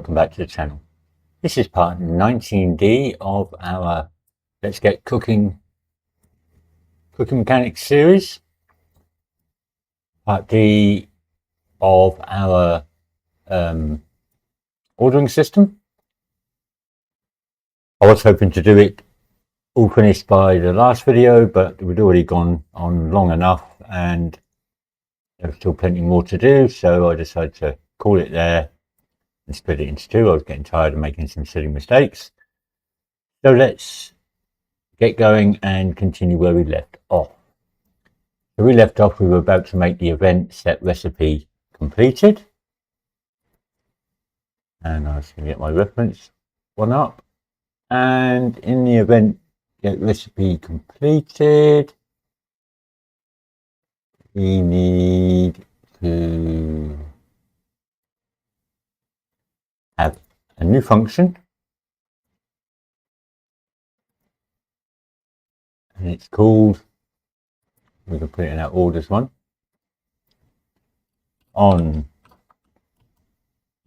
welcome back to the channel. This is part 19D of our Let's Get Cooking Mechanics series. Part D of our ordering system. I was hoping to do it all finished by the last video, but we'd already gone on long enough and there's still plenty more to do, so I decided to call it there and split it into two. I was getting tired of making some silly mistakes. So let's get going and continue where we left off. So we left off, we were about to make the event set recipe completed. And I was going to get my reference one up. And in the event get recipe completed, we need to have a new function. And it's called, we can put it in our orders one, on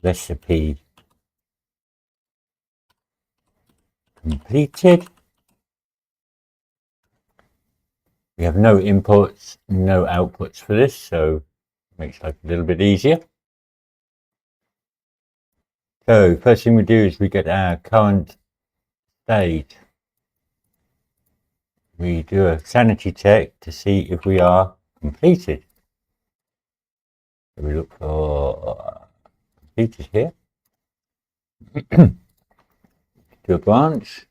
recipe completed. We have no inputs, no outputs for this, so it makes life a little bit easier. So first thing we do is we get our current state. We do a sanity check to see if we are completed. So we look for completed here. Do a branch.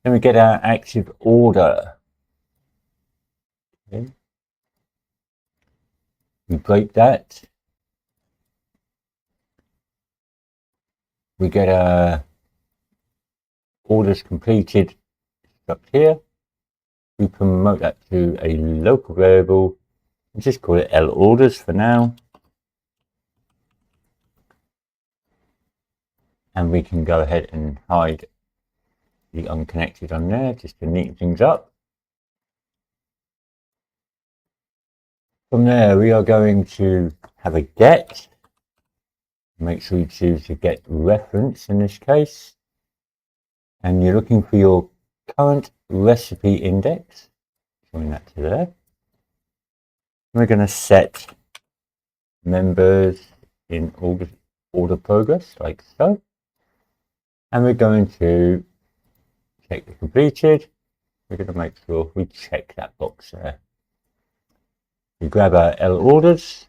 Then we get our active order. Okay. We break that. We get our orders completed up here. We promote that to a local variable and just call it L orders for now. And we can go ahead and hide the unconnected on there just to neaten things up. From there, we are going to have a get. Make sure you choose the get reference in this case. And you're looking for your current recipe index. Join that to there. We're going to set members in order progress, like so. And we're going to check the completed. We're going to make sure we check that box there. We grab our L orders.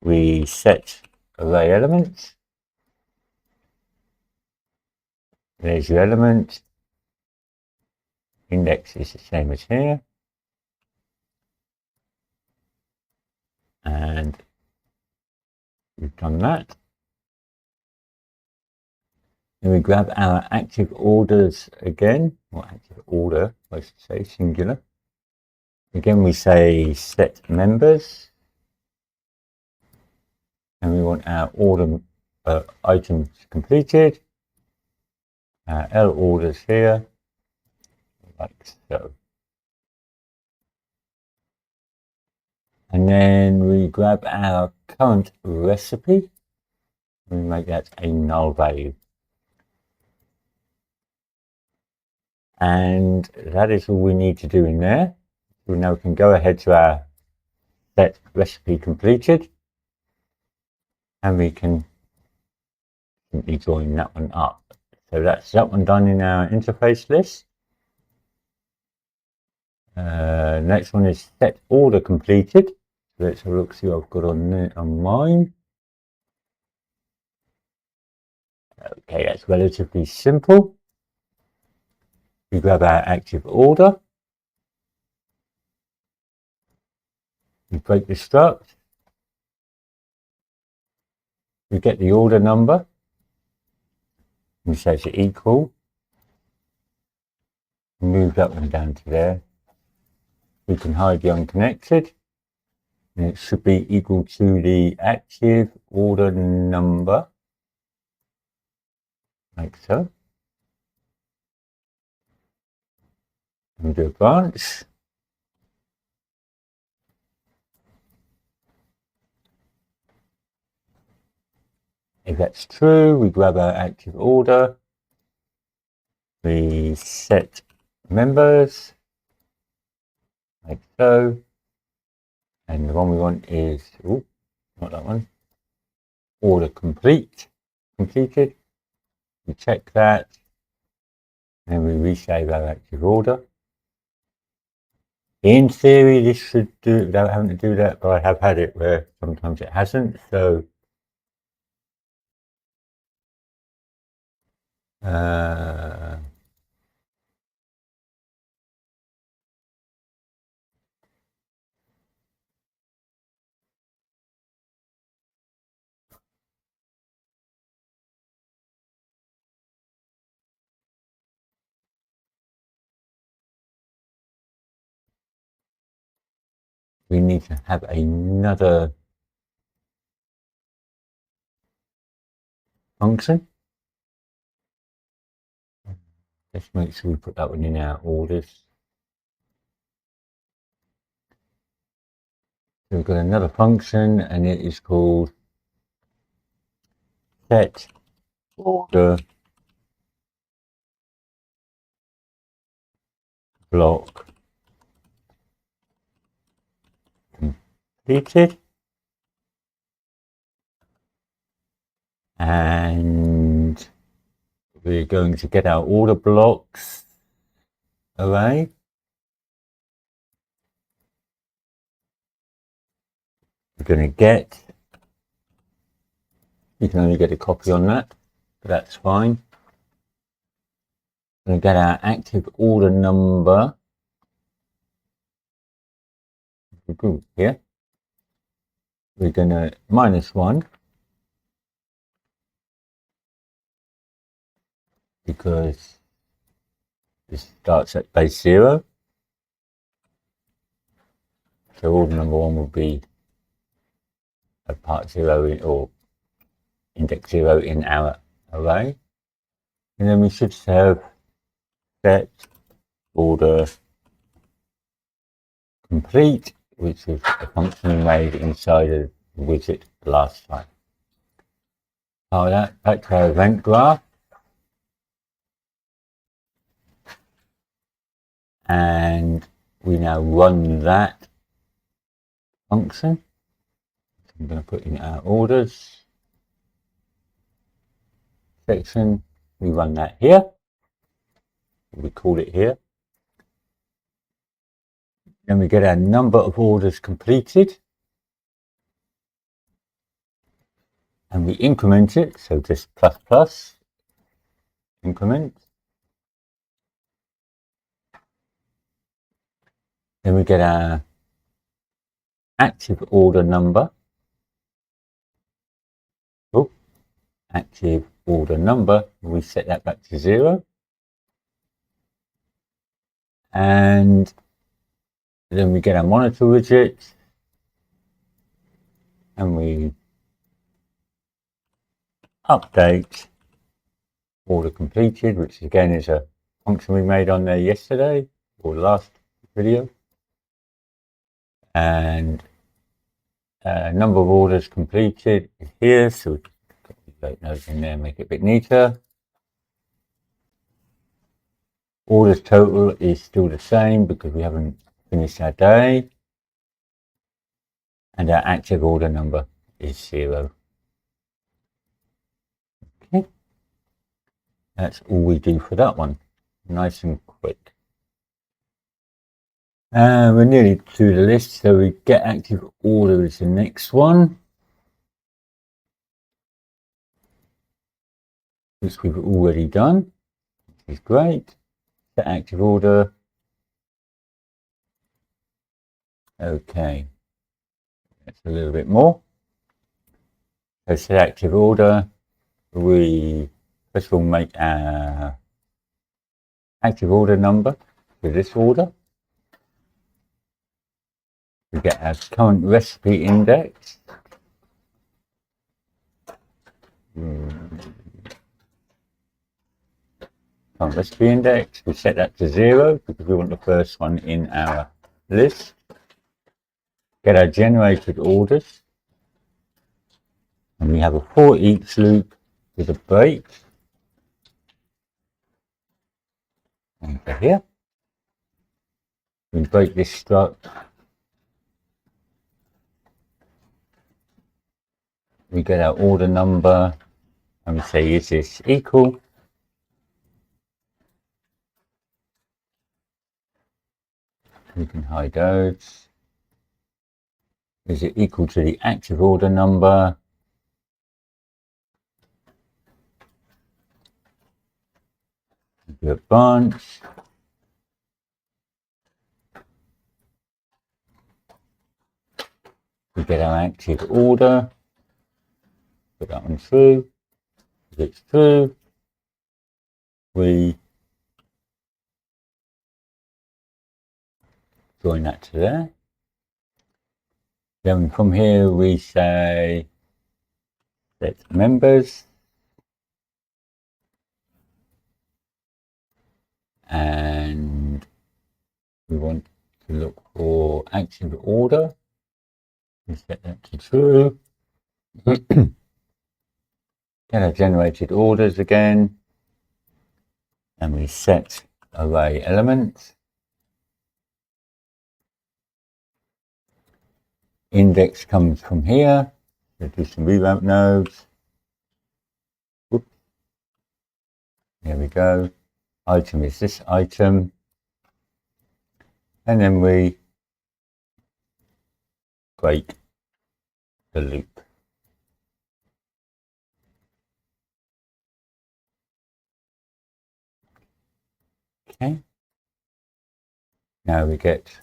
We set array elements. There's your element. Index is the same as here. And we've done that. Then we grab our active orders again, or active order, I should say, singular. Again, we say set members. And we want our order items completed. L orders here, like so. And then we grab our current recipe. We make that a null value. And that is all we need to do in there. We now can go ahead to our set recipe completed. And we can simply join that one up. So that's that one done in our interface list. Next one is set order completed. So let's have a look, see what I've got on there on mine. Okay, that's relatively simple. We grab our active order. We break the struct. We get the order number. We say it's equal. Move that one down to there. We can hide the unconnected. And it should be equal to the active order number. Like so. And do a branch. If that's true, we grab our active order. We set members, like so. And the one we want is, oh, not that one. Order completed. We check that. And we resave our active order. In theory, this should do it without having to do that, but I have had it where sometimes it hasn't. So we need to have another function. Let's make sure we put that one in our orders. So we've got another function and it is called set order block completed. And we're going to get our order blocks array. We're going to get, you can only get a copy on that, but that's fine. We're going to get our active order number here. We're going to -1 because this starts at base 0. So order number 1 will be a part 0 or index 0 in our array. And then we should have set order complete, which is a function we made inside of the widget last time. Power that back to our event graph. And we now run that function. So I'm going to put in our orders section. We run that here. We call it here. Then we get our number of orders completed. And we increment it, so just ++ increment. Then we get our active order number. Oh, active order number, we set that back to 0. And then we get our monitor widget. And we update order completed, which again is a function we made on there yesterday or last video. And number of orders completed is here, so we put the notes in there, make it a bit neater. Orders total is still the same because we haven't finished our day. And our active order number is 0. Okay, that's all we do for that one. Nice and quick. We're nearly to the list, so we get active order is the next one, which we've already done, which is great. Set active order. Okay, that's a little bit more. So set active order. We first of all make our active order number for this order. We get our current recipe index. Current recipe index, we set that to 0 because we want the first one in our list. Get our generated orders. And we have a for each loop with a break. Over here. We break this struct. We get our order number and we say, is this equal? We can hide those. Is it equal to the active order number? Do a branch. We get our active order. Put that one through. If it's true, we join that to there. Then from here we say set members, and we want to look for active order. We set that to true. Get our generated orders again, and we set array elements. Index comes from here. So do some revamp nodes. Whoop. There we go. Item is this item. And then we break the loop. Okay. Now we get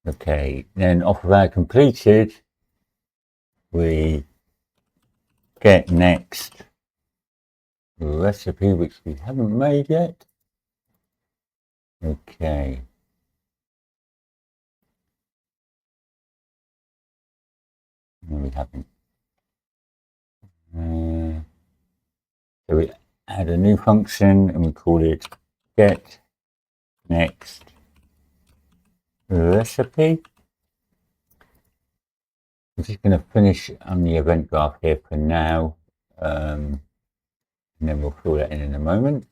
okay, then off of our completed, we get next recipe, which we haven't made yet. Okay. No, we haven't. So we add a new function and we call it get next recipe. I'm just going to finish on the event graph here for now, and then we'll fill that in a moment.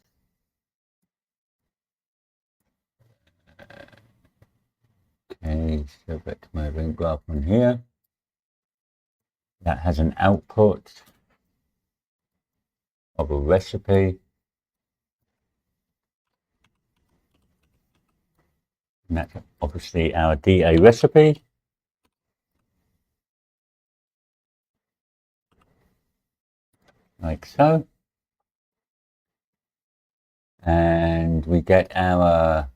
Okay, so back to my event graph on here. That has an output of a recipe. And that's obviously our DA recipe. Like so. And we get our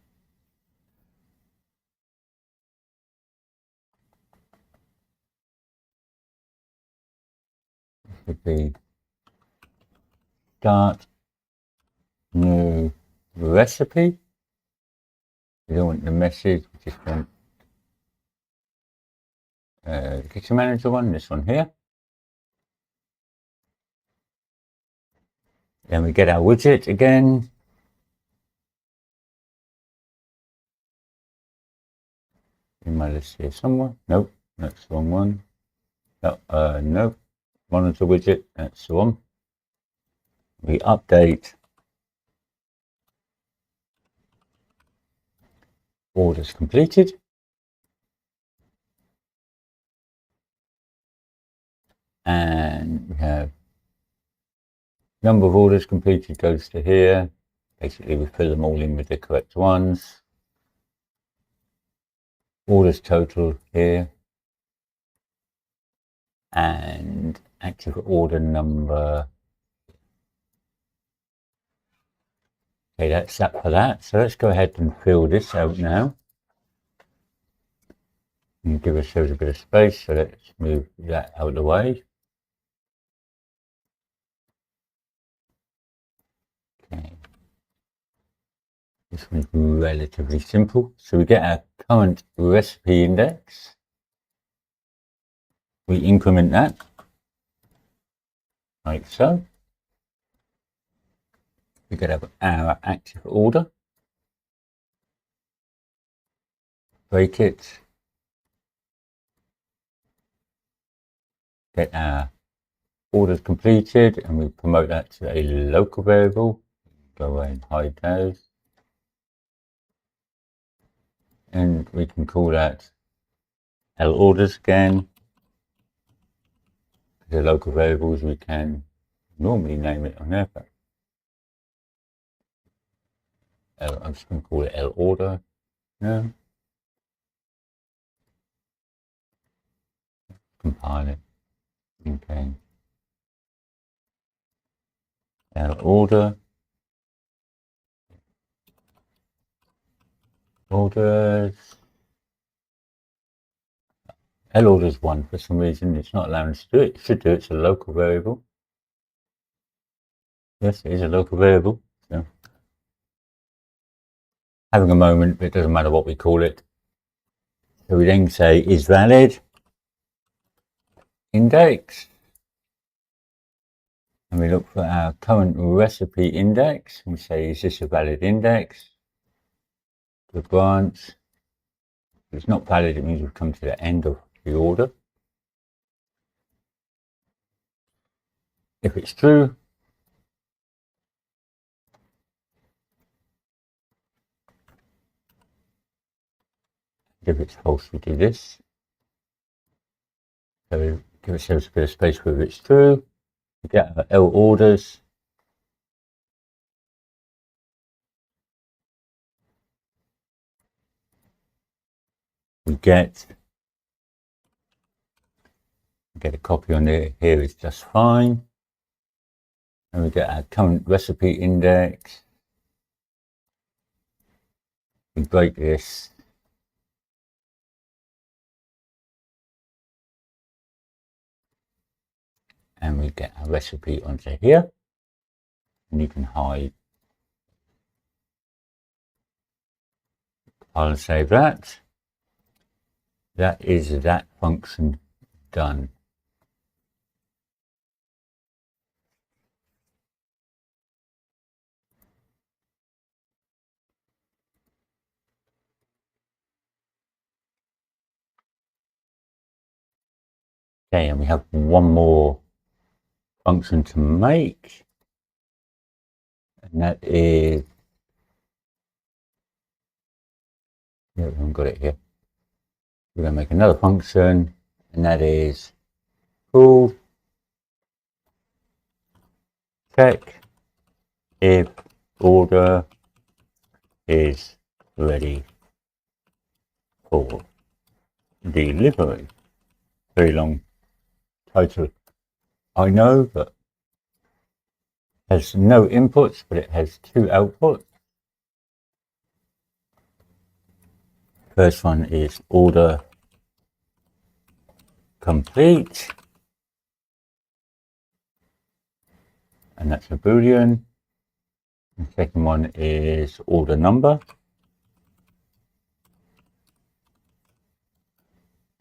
would be start new recipe. We don't want the message, we just want the kitchen manager one, this one here. Then we get our widget again. In my list here somewhere. Nope, that's the wrong one. No, no. Monitor widget, that's the one. We update orders completed. And we have number of orders completed goes to here. Basically, we fill them all in with the correct ones. Orders total here. And active order number. Okay, that's that for that. So let's go ahead and fill this out now. And give ourselves a bit of space. So let's move that out of the way. Okay. This one's relatively simple. So we get our current recipe index. We increment that, like so. We could have our active order. break it, get our orders completed, and we promote that to a local variable. Go away and hide those. And we can call that L orders again. The local variables we can normally name it on there, but I'm just going to call it L order now. Compile it. Okay. L order. Orders. L orders 1 for some reason. It's not allowing us to do it. It should do it. It's a local variable. Yes, it is a local variable. So having a moment, but it doesn't matter what we call it. So we then say is valid index. And we look for our current recipe index. We say, is this a valid index? The branch. If it's not valid, it means we've come to the end of the order. If it's true, if it's false, we do this. So give ourselves a bit of space where it's true. We get our L orders. We get a copy on there. Here is just fine. And we get our current recipe index. We break this. And we get our recipe onto here. And you can hide. I'll save that. That is that function done. Okay, and we have one more function to make, and that is, yeah, we haven't got it here. We're going to make another function, and that is called check if order is ready for delivery. Very long title, I know, but has no inputs, but it has 2 outputs. First one is order complete, and that's a Boolean. The second one is order number,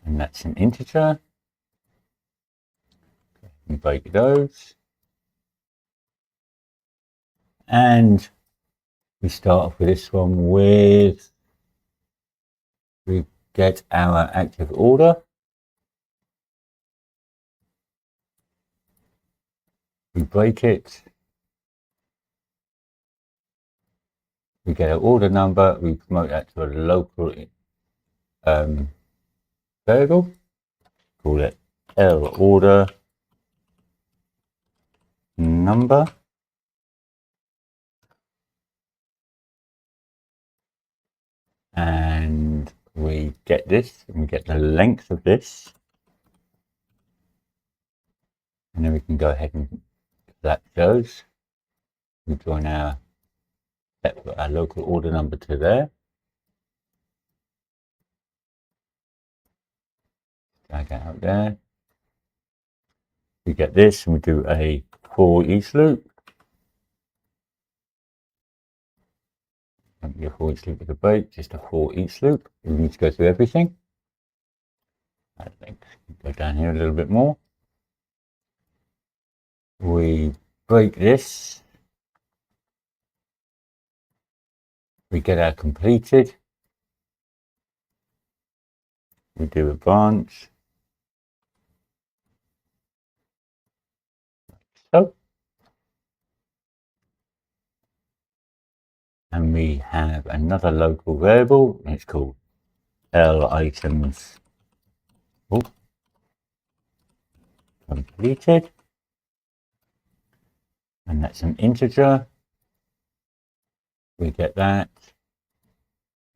and that's an integer. We break those, and we start off with this one with, we get our active order, we break it, we get an order number, we promote that to a local variable, call it L order number, and we get this, and we get the length of this, and then we can go ahead and that shows. We join our local order number to there. Drag it out there. We get this, and we do a for each loop. Don't be a for each loop with a break, just a for each loop. We need to go through everything. I think go down here a little bit more. We break this. We get our completed. We do a branch. So. And we have another local variable, and it's called L items completed. And that's an integer. We get that.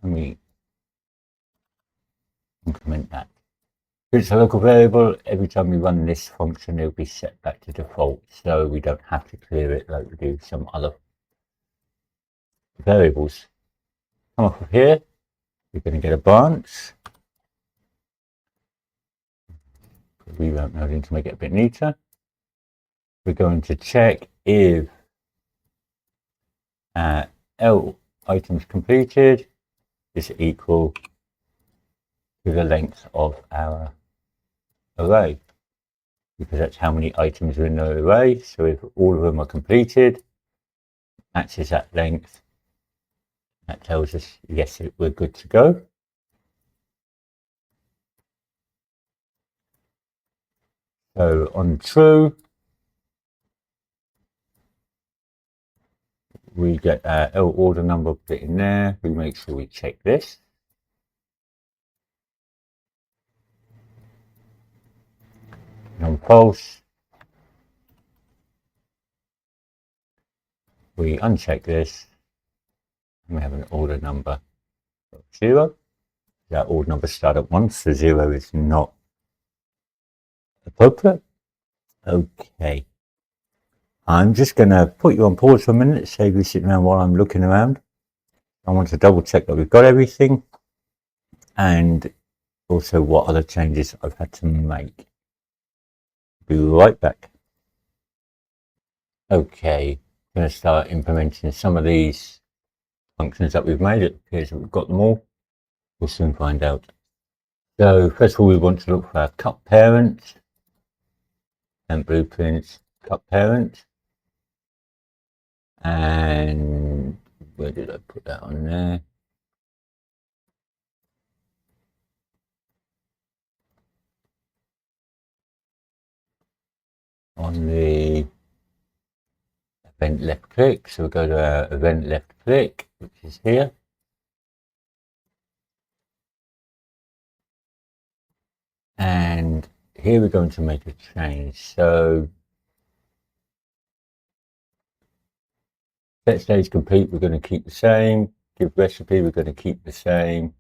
And we increment that. It's a local variable. Every time we run this function, it'll be set back to default, so we don't have to clear it like we do some other variables. Come off of here, we're going to get a branch. We won't know to make it a bit neater. We're going to check if L items completed is equal to the length of our array, because that's how many items are in the array. So if all of them are completed, matches that length, that tells us yes, we're good to go. So on true, we get our L order number put in there. We make sure we check this. And on false, we uncheck this, and we have an order number of 0. That order number start at 1, so 0 is not appropriate. Okay. I'm just going to put you on pause for a minute, save you sitting around while I'm looking around. I want to double check that we've got everything, and also what other changes I've had to make. Be right back. Okay, I'm going to start implementing some of these functions that we've made. It appears that we've got them all. We'll soon find out. So first of all, we want to look for our cut parent and blueprints cut parent. And where did I put that on there? On the event left click. So we'll go to our event left click, which is here. And here we're going to make a change. So set stage complete, we're going to keep the same. Give recipe, we're going to keep the same.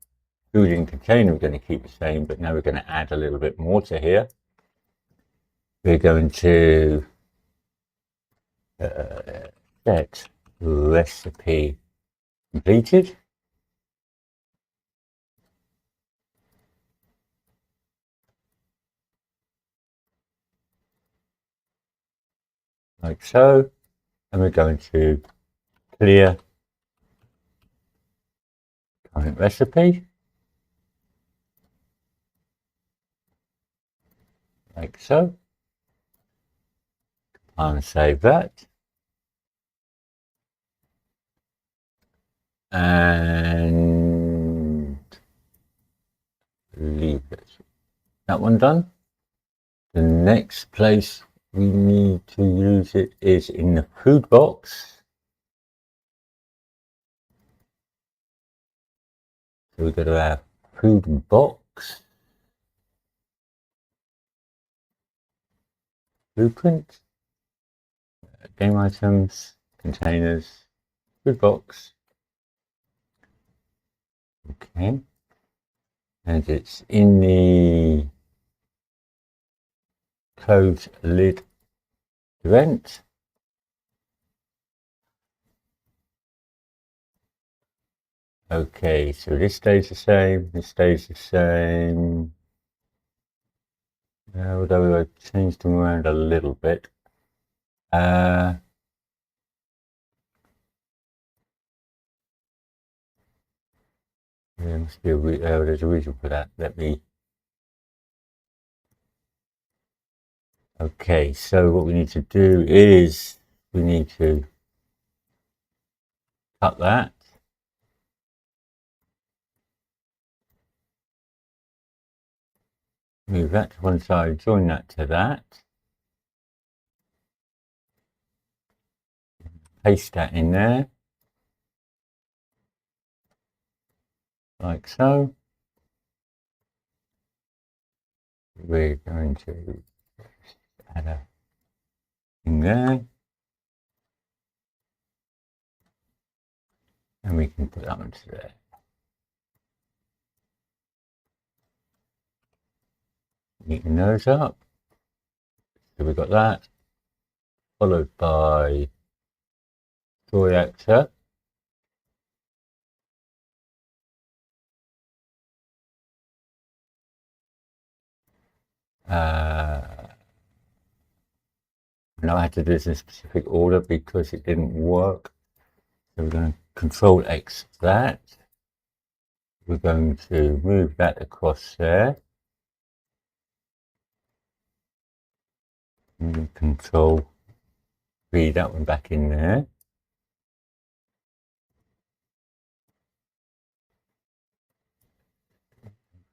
Food in container, we're going to keep the same, but now we're going to add a little bit more to here. We're going to set recipe completed. Like so. And we're going to clear current recipe. Like so. And save that. And leave that one done. The next place we need to use it is in the food box. So we go to our food box. Blueprint. Game items. Containers. Food box. Okay. And it's in the close lid event. Okay, so this stays the same, this stays the same. Although I changed them around a little bit. There must be there's a reason for that. Let me. Okay, so what we need to do is we need to cut that. Move that to one side, join that to that. Paste that in there. Like so. We're going to add a thing there. And we can put that one to there. Neaten those up. So we've got that. Followed by Toy Actor. Now I had to do this in a specific order because it didn't work. So we're going to Control X that. We're going to move that across there. And Control V that one back in there.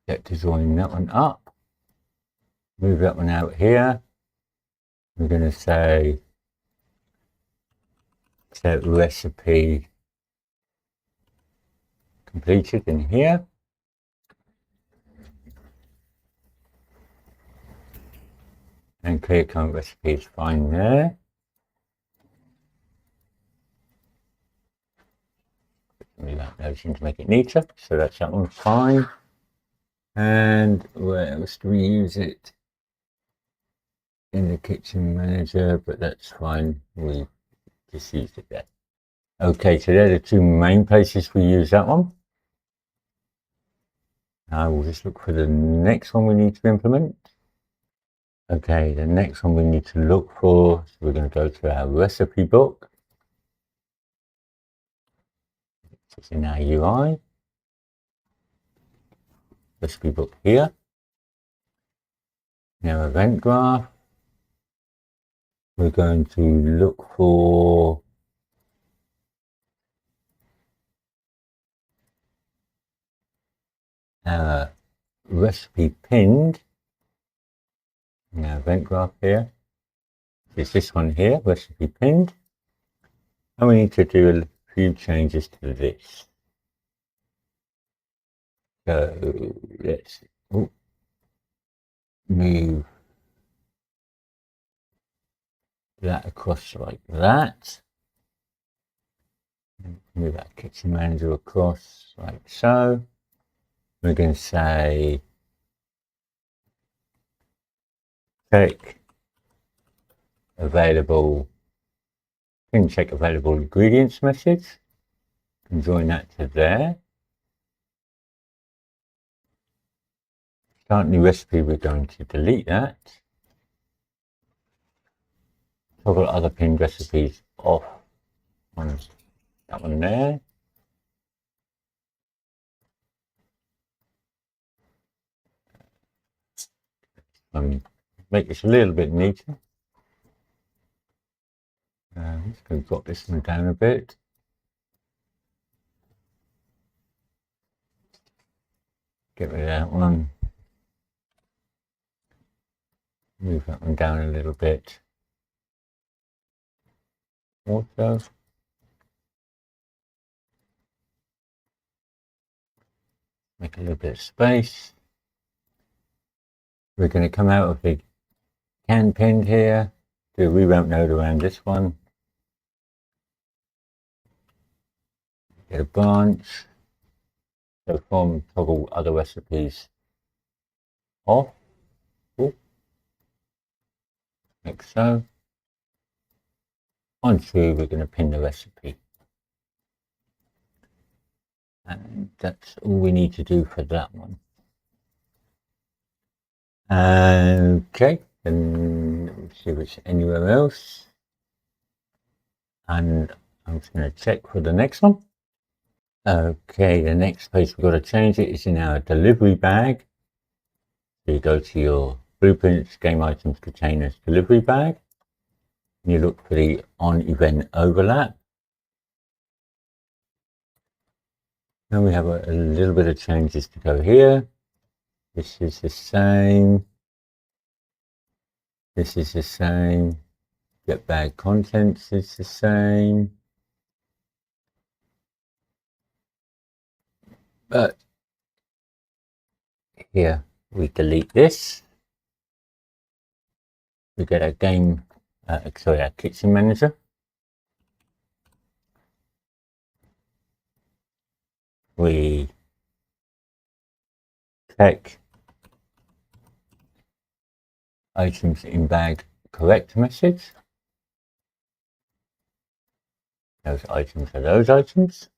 Get to join that one up. Move that one out here. We're going to say set recipe completed in here. And clear current recipe is fine there. Move that notion to make it neater. So that's that one fine. And where else do we use it? In the Kitchen Manager, but that's fine. We just used it there. Okay, so they're the two main places we use that one. Now we'll just look for the next one we need to implement. Okay, the next one we need to look for, so we're going to go to our recipe book. It's in our UI. Recipe book here. Now event graph. We're going to look for our recipe pinned. Now event graph here. It's this one here, recipe pinned. And we need to do a few changes to this. So let's move that across like that. Move that Kitchen Manager across like so. We're going to say check available, check available ingredients message. And join that to there. Start new recipe, we're going to delete that. Toggle other pinned recipes off on that one there. Make this a little bit neater. I'm just going to drop this one down a bit. Get rid of that one. Move that one down a little bit. Also, make a little bit of space. We're going to come out of the can pinned here, do a revamp node around this one. Get a branch. So from toggle other recipes off. Ooh. Like so. On through, we're going to pin the recipe. And that's all we need to do for that one. Okay, then let's see if it's anywhere else. And I'm just going to check for the next one. Okay, the next place we've got to change it is in our delivery bag. So you go to your Blueprints, Game Items, Containers, Delivery Bag. And you look for the On Event Overlap. And we have a little bit of changes to go here. This is the same. This is the same. Get bad contents is the same. But here we delete this. We get our game, our kitchen manager. We check items in bag correct message. Those items are those items.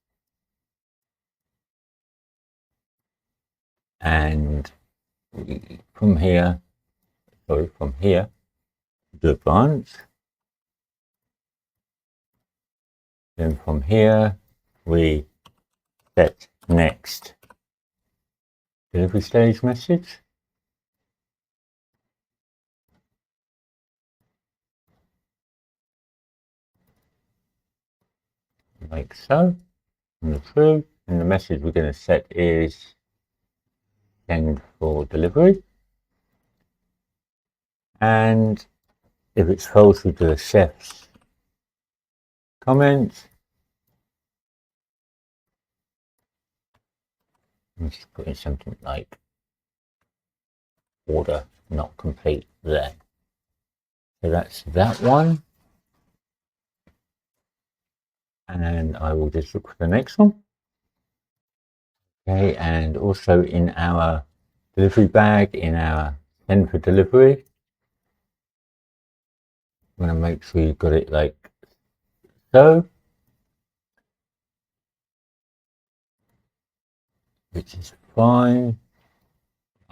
And from here, the branch. Then from here, we set next delivery stage message. Like so. And the true. And the message we're going to set is send for delivery. And if it's false, we do a chef's comment. I'm just putting something like order not complete there. So that's that one. And I will just look for the next one. Okay, and also in our delivery bag, in our send for delivery, I'm going to make sure you've got it like so, which is fine.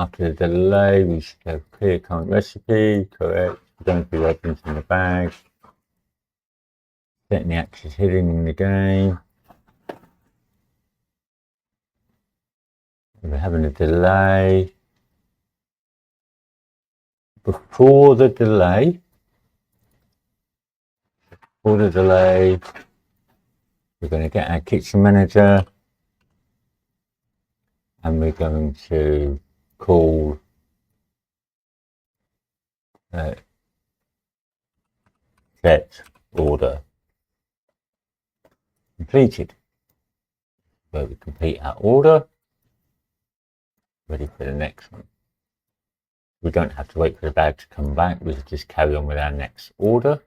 After the delay, we should have clear current recipe, correct. Don't be referenced in the bag. Setting the axis hidden in the game. We're having a delay. Before the delay, we're going to get our kitchen manager and we're going to call set order completed. Where we complete our order, ready for the next one. We don't have to wait for the bag to come back, we just carry on with our next order.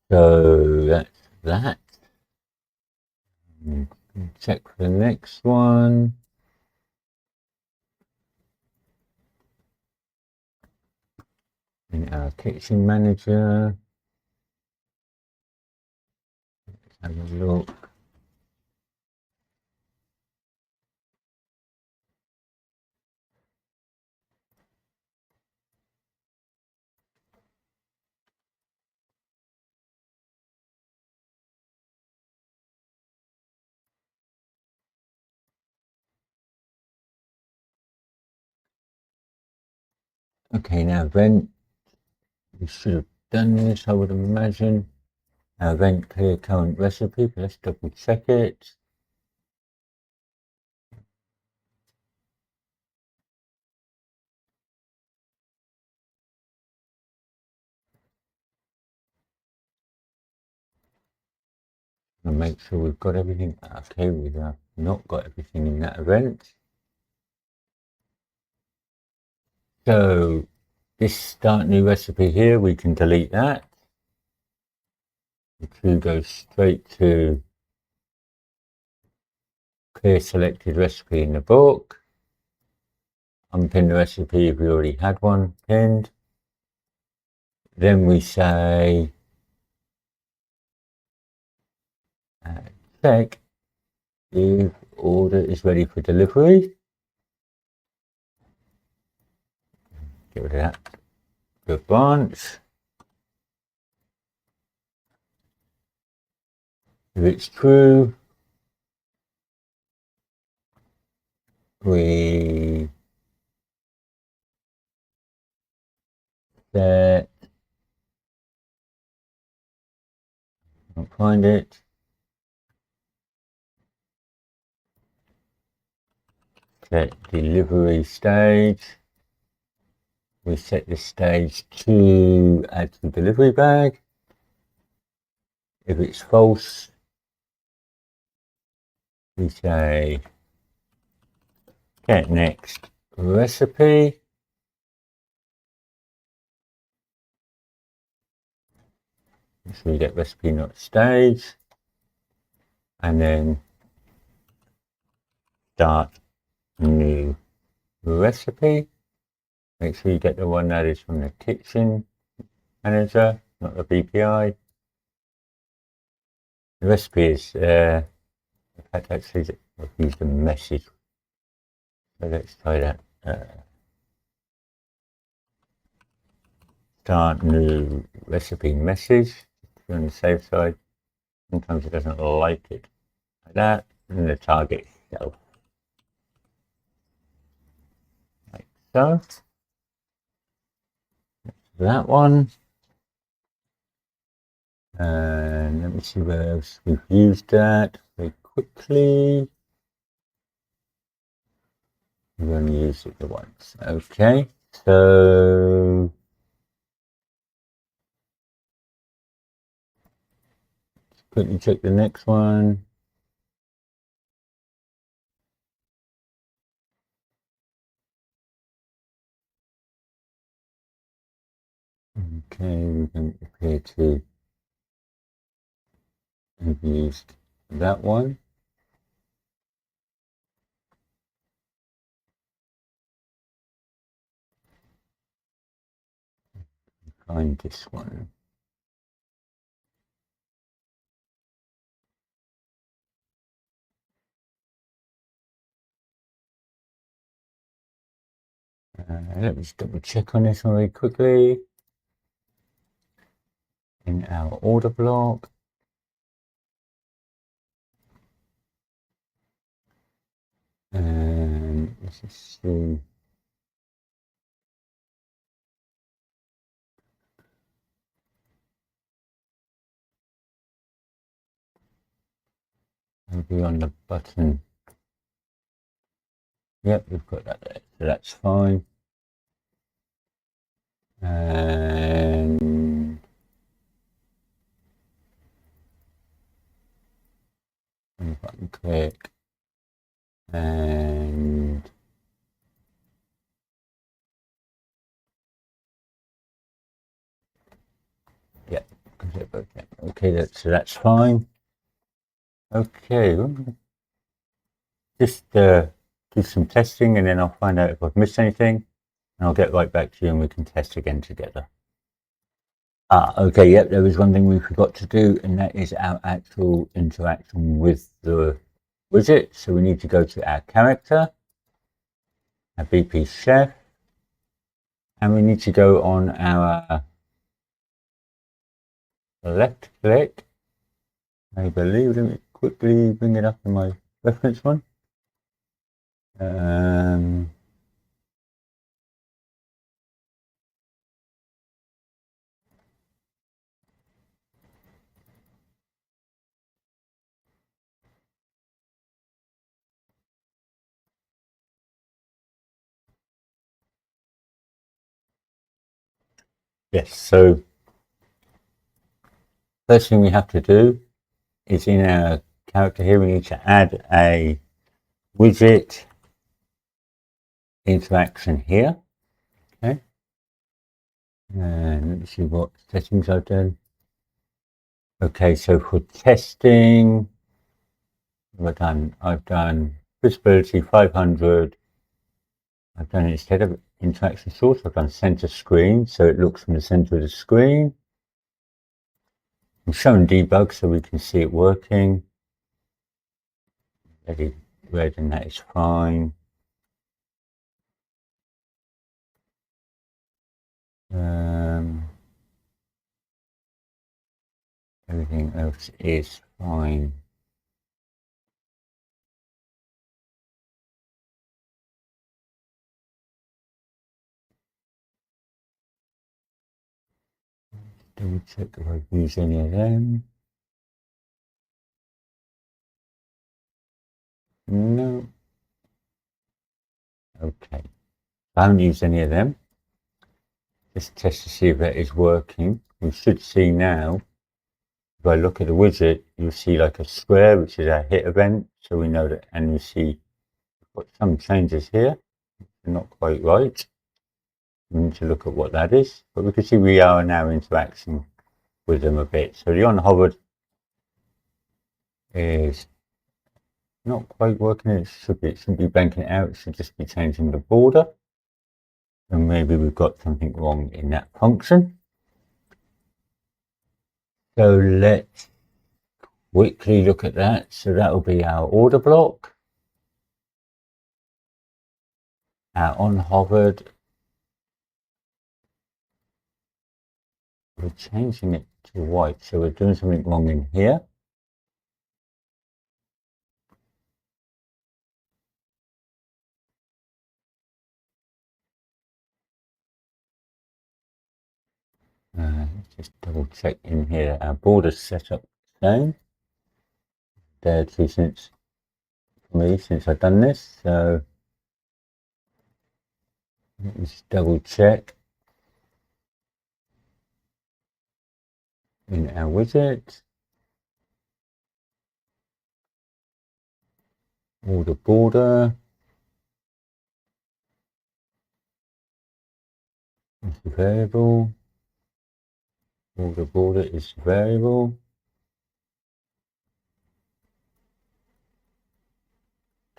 So that's that. Check for the next one. In our kitchen manager. Let's have a look. Okay, now vent. We should have done this, I would imagine. Vent clear current recipe, but let's double check it. And make sure we've got everything. Okay, we've not got everything in that event. So this start new recipe here, we can delete that. The two goes straight to clear selected recipe in the book. Unpin the recipe if we already had one pinned. Then we say check if order is ready for delivery. Get rid of that. The branch. If it's true, we set, can't find it. set delivery stage. We set the stage to add to delivery bag. If it's false, we say get next recipe. So we get recipe, not stage. And then start new recipe. Make sure you get the one that is from the kitchen manager, not the BPI. The recipe is, in fact, actually, I've used a message. So let's try that. Start new recipe message. If you're on the safe side, sometimes it doesn't like it like that. And the target itself. Like so. That one. And let me see where else we've used that very quickly. We're going to use it once. Okay, so quickly check the next one. Okay, we can appear to have used that one. Find this one. Let me just double check on this one very quickly. In our order block. And let's just see. Maybe on the button. Yep, we've got that there, so that's fine. And button click. And yeah, okay, so that's fine. Okay, just do some testing and then I'll find out if I've missed anything and I'll get right back to you and we can test again together. Okay, yep, there was one thing we forgot to do and that is our actual interaction with the widget. So we need to go to our character, our BP chef, and we need to go on our left click. I believe, let me quickly bring it up in my reference one. Yes, so first thing we have to do is in our character here, we need to add a widget interaction here. Okay. And let's see what settings I've done. Okay, so for testing, I've done visibility 500. I've done it instead of interaction source, I've done center screen, so it looks from the center of the screen. I'm showing debug so we can see it working. Ready, red, and that is fine. Everything else is fine. Double check if I've used any of them. No. Okay, I haven't used any of them. Just test to see if that is working. We should see now, if I look at the widget, you'll see like a square, which is our hit event. So we know that, and you see we've got some changes here. They're not quite right. We need to look at what that is. But we can see we are now interacting with them a bit. So the on-hovered is not quite working. It shouldn't be blanking it out. It should just be changing the border. And maybe we've got something wrong in that function. So let's quickly look at that. So that will be our order block. Our on-hovered. We're changing it to white. So we're doing something wrong in here. Just double check in here. Our border's set up the same. There too since I've done this. So let's double check in our widget. Order border. Is the variable. Order border is the variable.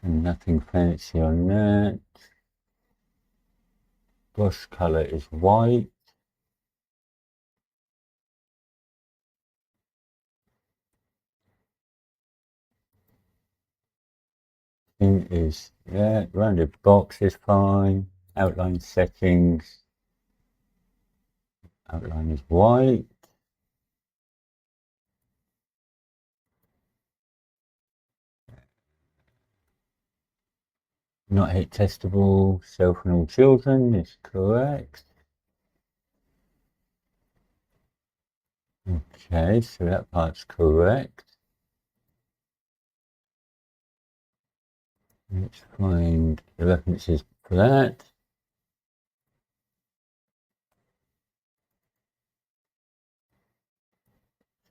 And nothing fancy on that. Brush color is white. Thing is that. Rounded box is fine. Outline settings. Outline is white. Not hit testable. Self and all children is correct. Okay, so that part's correct. Let's find the references for that.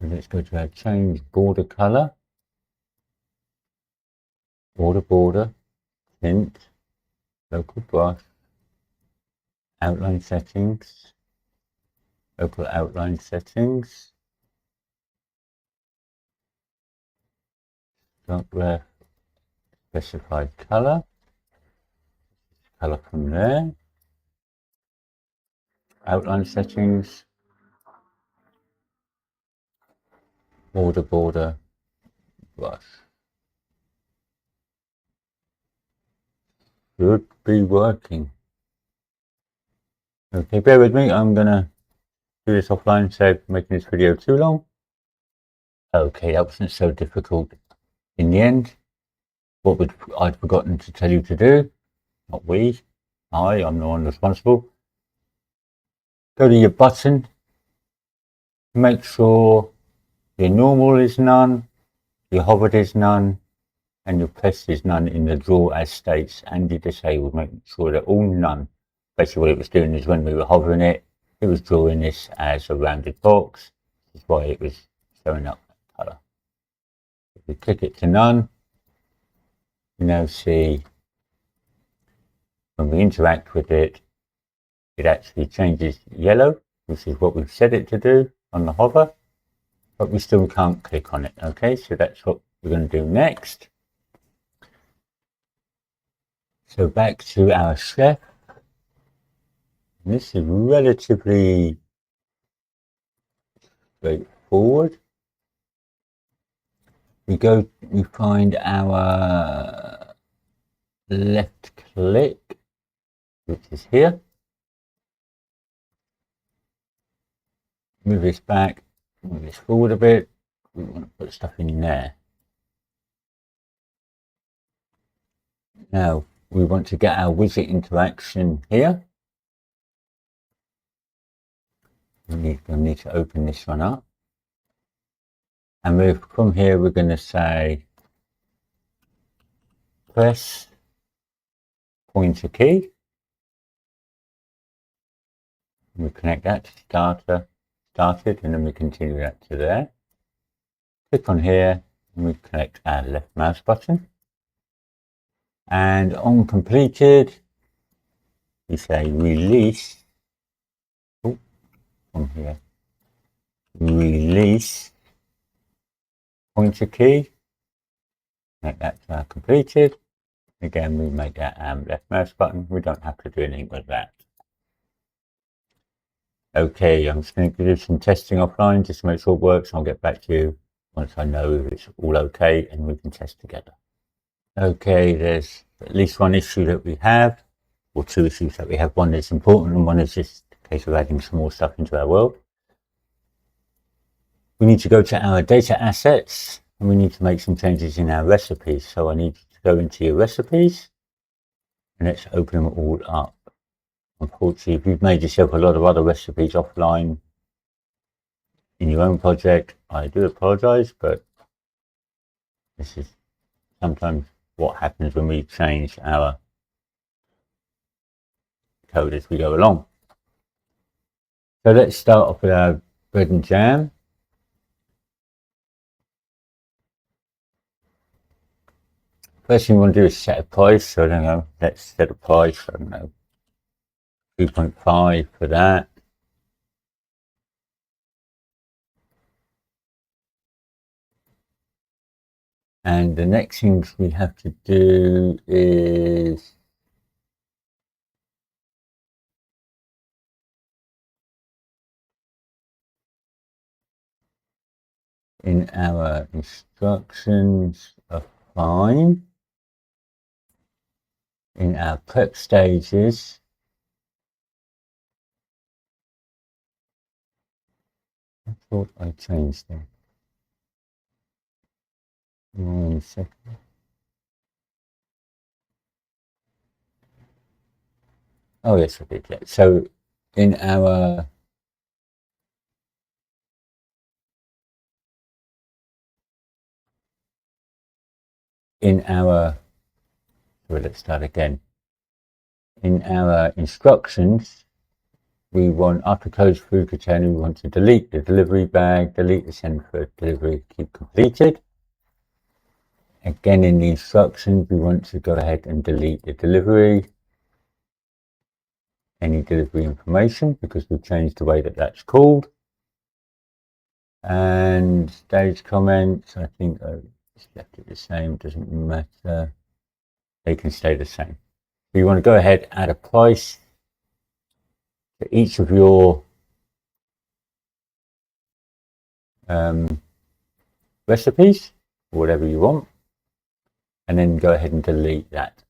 So let's go to our change border color. Border, tint, local brush, outline settings, local outline settings, start ref, specified color from there, outline settings, border, brush. Should be working. Okay, bear with me. I'm gonna do this offline, so making this video too long. Okay, that wasn't so difficult in the end. What I'd forgotten to tell you to do, not we, I'm the one responsible. Go to your button, make sure your normal is none, your hovered is none, and your press is none in the draw as states, and your disabled, making sure they're all none. Basically what it was doing is when we were hovering it, it was drawing this as a rounded box. This is why it was showing up that colour. If we click it to none, you now see when we interact with it, it actually changes yellow, which is what we've set it to do on the hover, but we still can't click on it. Okay, so that's what we're going to do next. So back to our chef. This is relatively straightforward. We find our left click, which is here. Move this back, move this forward a bit. We want to put stuff in there. Now we want to get our widget interaction here. We need to open this one up. And from here we're going to say press pointer key. We connect that to started, and then we continue that to there. Click on here, and we connect our left mouse button. And on completed, we say release. From here, release pointer key. Make that to our completed. Again, we make that left mouse button. We don't have to do anything with that. Okay, I'm just going to do some testing offline just to make sure it works. I'll get back to you once I know if it's all okay and we can test together. Okay, there's at least one issue that we have, or two issues that we have. One that's important and one is just a case of adding some more stuff into our world. We need to go to our data assets and we need to make some changes in our recipes. So I need to go into your recipes and let's open them all up. Unfortunately, if you've made yourself a lot of other recipes offline in your own project, I do apologize, but this is sometimes what happens when we change our code as we go along. So let's start off with our bread and jam. First thing we want to do is set a price. So I don't know, let's set a price, I don't know, 2.5 for that. And the next things we have to do is in our instructions are fine. In our prep stages, I thought I changed them. 1 second. Oh yes, I did. Yeah. So in our well, let's start again. In our instructions, we want after close food container, we want to delete the delivery bag, delete the send for delivery, keep completed. Again, in the instructions, we want to go ahead and delete the delivery, any delivery information, because we've changed the way that that's called. And stage comments, I think I just left it the same, doesn't matter. They can stay the same. So you want to go ahead, add a price to each of your recipes, or whatever you want, and then go ahead and delete that.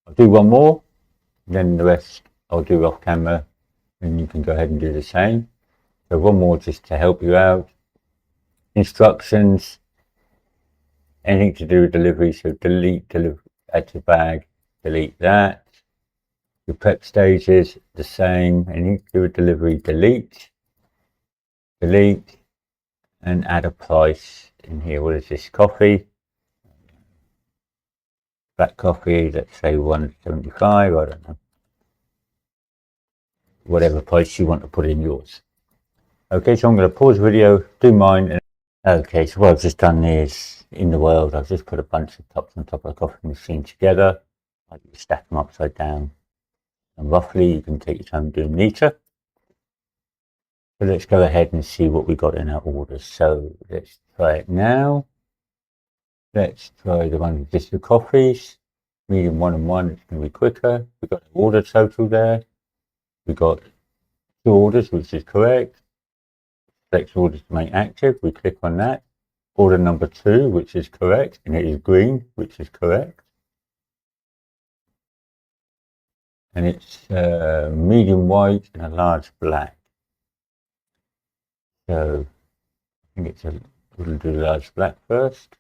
I'll do one more, then the rest I'll do off camera, and you can go ahead and do the same. So one more just to help you out. Instructions, anything to do with delivery, so delete delivery, add to bag, delete that. Your prep stages, the same, anything to do with delivery, delete, and add a price in here. What is this? Coffee, black coffee, let's say 175, I don't know. Whatever price you want to put in yours. Okay, so I'm going to pause the video, do mine. Okay, so what I've just done is, in the world, I've just put a bunch of tops on top of the coffee machine together. I can stack them upside down. And roughly, you can take your time doing neater. So let's go ahead and see what we got in our orders. So let's try it now. Let's try the one with just the coffees. Medium 1 and 1, it's going to be quicker. We've got the order total there. We've got 2 orders, which is correct. Select orders to make active. We click on that. Order number 2, which is correct, and it is green, which is correct. And it's medium white and a large black. So I think we'll do the large black first.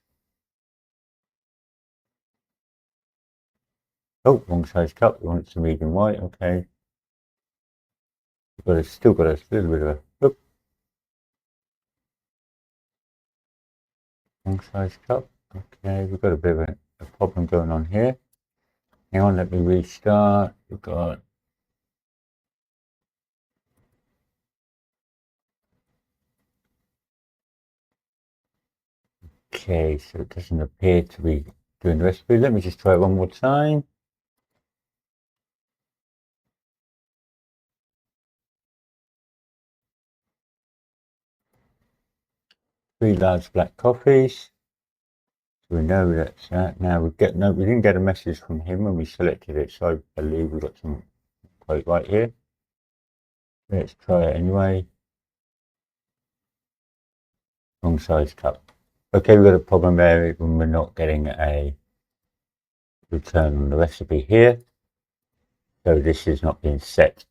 Oh, wrong size cup. We want it to medium white. Okay. But it's still got a little bit of a wrong size cup. Okay, we've got a bit of a problem going on here. Hang on, let me restart. We've got okay, so it doesn't appear to be doing the recipe. Let me just try it one more time. Three large black coffees. So we know that's that. Now we didn't get a message from him when we selected it, so I believe we got some quote right here. Let's try it anyway. Wrong size cup. Okay, we've got a problem there when we're not getting a return on the recipe here. So this is not being set.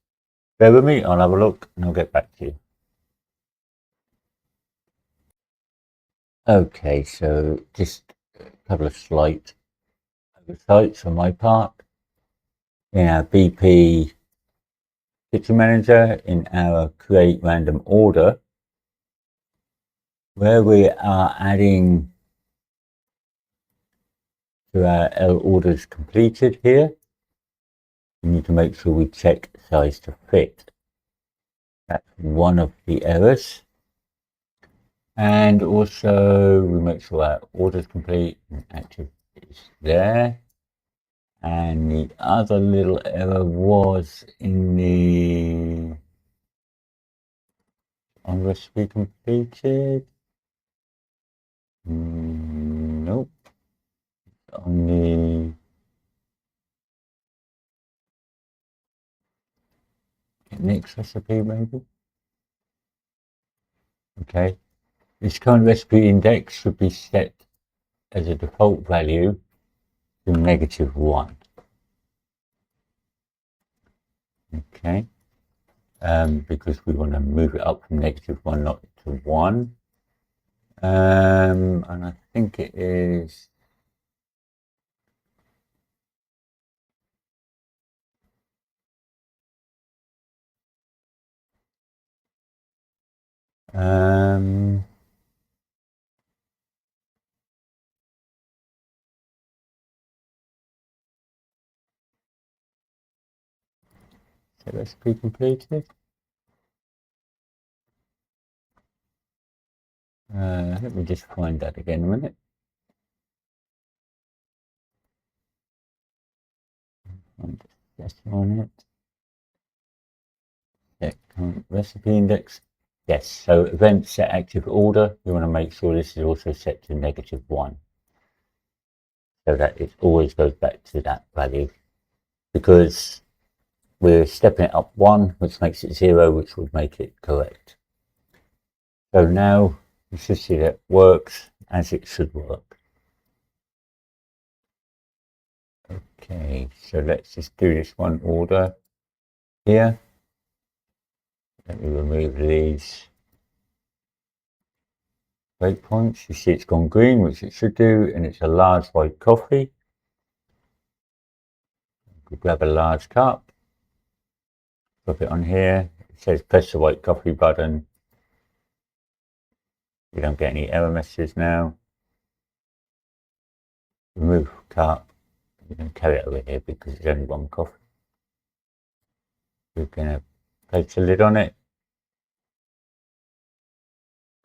Bear with me, I'll have a look and I'll get back to you. Okay, so just a couple of slight oversights on my part. In our BP Kitchen Manager, in our create random order, where we are adding to our orders completed here, we need to make sure we check size to fit. That's one of the errors. And also we make sure our orders complete and active is there. And the other little error was in the on recipe completed. Nope. On the next recipe maybe. Okay. This current recipe index should be set as a default value to -1. Okay. Because we want to move it up from -1 not to 1. And I think it is so recipe completed. Let me just find that again a minute. Just on it. Yeah, current recipe index. Yes, so event set active order. You want to make sure this is also set to -1. So that it always goes back to that value. Because we're stepping it up 1, which makes it 0, which would make it correct. So now you should see that it works as it should work. Okay, so let's just do this one order here. Let me remove these breakpoints. You see it's gone green, which it should do, and it's a large white coffee. We grab a large cup, drop it on here. It says press the white coffee button. We don't get any error messages now. Remove cup. We're going to carry it over here because it's only one coffee. We're going to place the lid on it.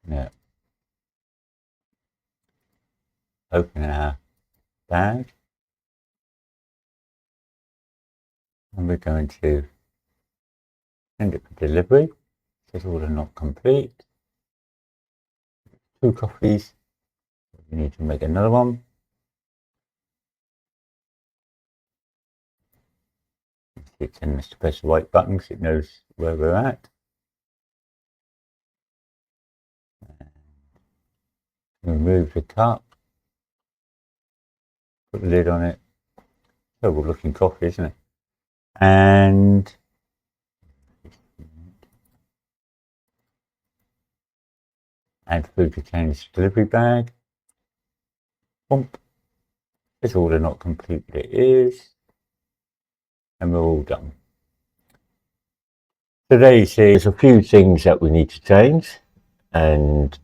Yeah. Open our bag. And we're going to send it for delivery. It says order not complete. 2 coffees. We need to make another one. It's telling us to press the white button because it knows where we're at. Remove the cup. Put the lid on it. Terrible looking coffee, isn't it? And add food to change delivery bag. Bump. This order not complete, it is. And we're all done. So there you see, there's a few things that we need to change and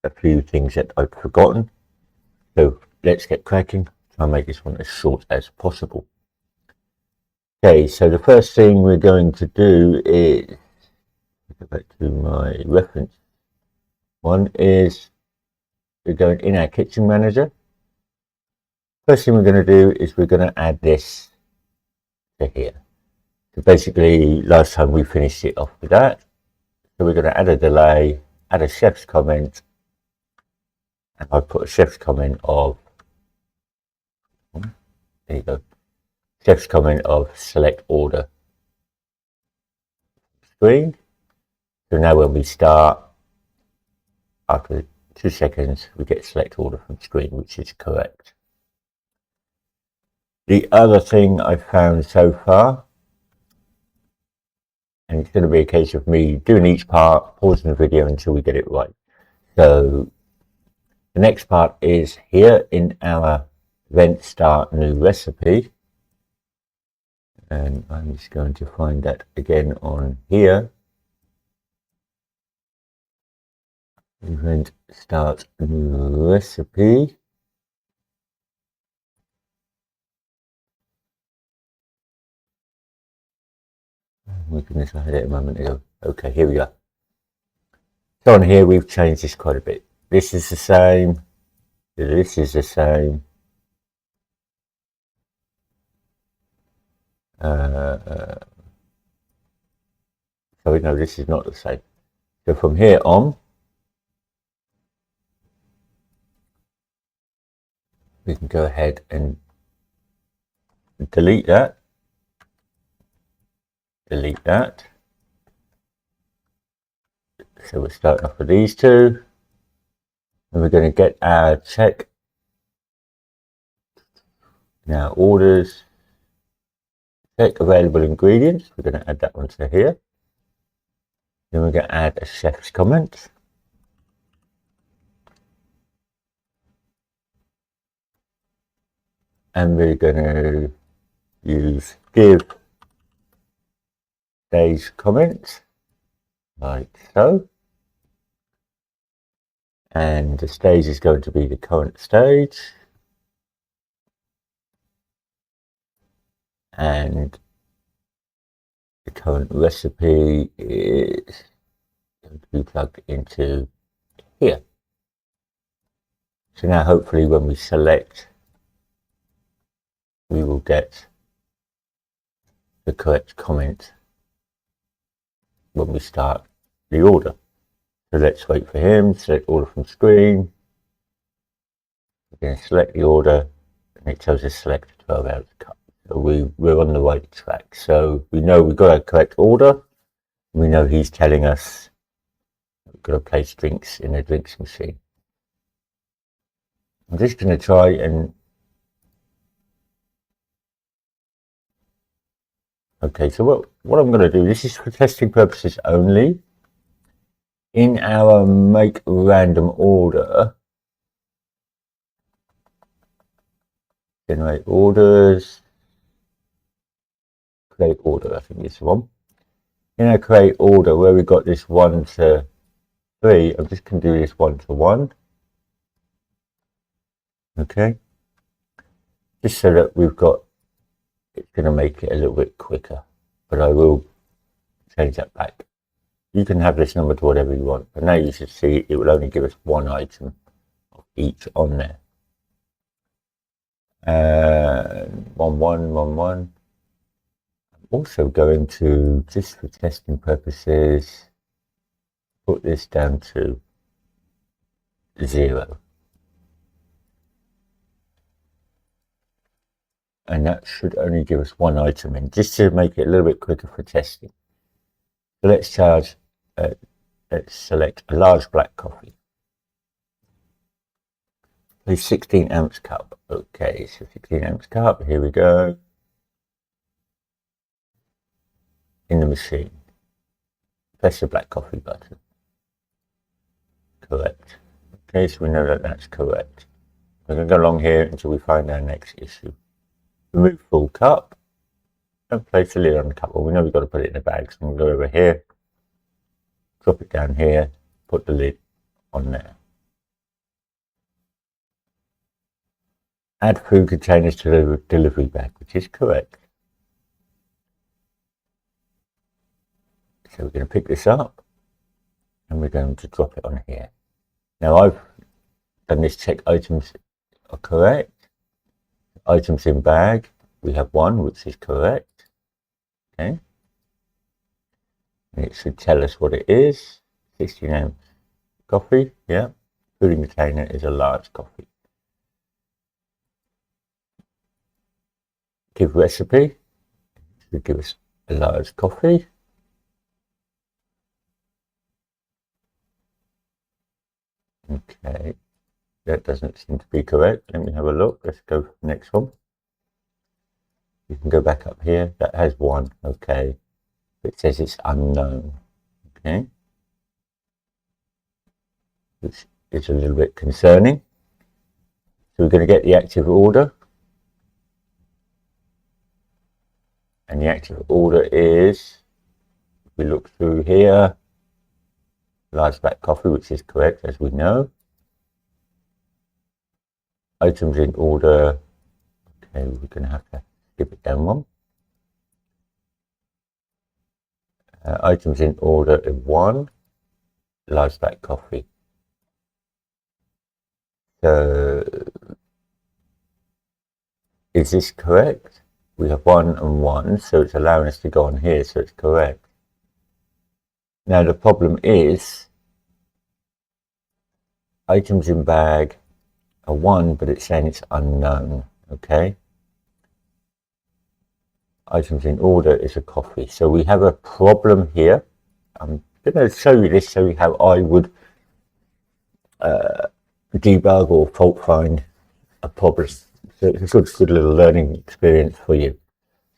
a few things that I've forgotten. So let's get cracking. Try and make this one as short as possible. Okay, so the first thing we're going to do is go back to my reference. One is we're going in our kitchen manager. First thing we're going to do is we're going to add this to here. So basically, last time we finished it off with that. So we're going to add a delay, add a chef's comment, and I'll put a chef's comment of, there you go, chef's comment of select order screen. So now when we start, after 2 seconds, we get select order from screen, which is correct. The other thing I found so far, and it's going to be a case of me doing each part, pausing the video until we get it right. So the next part is here in our event start new recipe. And I'm just going to find that again on here. Event start new recipe. Oh my goodness, I had it a moment ago. Okay, here we go. So on here we've changed this quite a bit. This is the same. This is the same. Sorry, no, this is not the same. So from here on, we can go ahead and delete that. Delete that. So we're starting off with these two. And we're going to get our check. Now orders. Check available ingredients. We're going to add that one to here. Then we're going to add a chef's comment. And we're going to use give stage comment, like so. And the stage is going to be the current stage. And the current recipe is going to be plugged into here. So now hopefully when we select, we will get the correct comment when we start the order. So let's wait for him, select order from screen. We're going to select the order and it tells us select a 12-ounce cup. So we're on the right track. So we know we've got a correct order. We know he's telling us we've got to place drinks in the drinks machine. I'm just going to try and... Okay, so what I'm going to do, this is for testing purposes only. In our make random order, generate orders, create order, I think it's the one. In our create order, where we've got this 1 to 3, I'm just going to do this 1 to 1. Okay. Just so that we've got, it's going to make it a little bit quicker, but I will change that back. You can have this number to whatever you want, but now you should see it will only give us one item of each on there. 1 1 1 1. I'm also going to, just for testing purposes, put this down to 0. And that should only give us one item in, just to make it a little bit quicker for testing. So let's select a large black coffee. A 16-ounce cup. Okay, so 16-ounce cup, here we go. In the machine. Press the black coffee button. Correct. Okay, so we know that that's correct. We're going to go along here until we find our next issue. Remove full cup and place the lid on the cup. Well, we know we've got to put it in a bag, so I'm going to go over here, drop it down here, put the lid on there. Add food containers to the delivery bag, which is correct. So we're going to pick this up and we're going to drop it on here. Now I've done this check items are correct. Items in bag, we have one which is correct. Okay. And it should tell us what it is. 16 ounce coffee, yeah. Food container is a large coffee. Give recipe, should give us a large coffee. Okay, that doesn't seem to be correct. Let me have a look. Let's go for the next one. You can go back up here. That has one. Okay. It says it's unknown. Okay. Which is a little bit concerning. So we're going to get the active order. And the active order is, if we look through here, large black coffee, which is correct as we know. Items in order. Okay, we're going to have to skip it down one. Items in order of 1, large black coffee. So, is this correct? We have 1 and 1, so it's allowing us to go on here, so it's correct. Now the problem is, items in bag are 1, but it's saying it's unknown, okay? Items in order is a coffee. So we have a problem here. I'm going to show you this, show you how I would debug or fault find a problem. So it's a good little learning experience for you.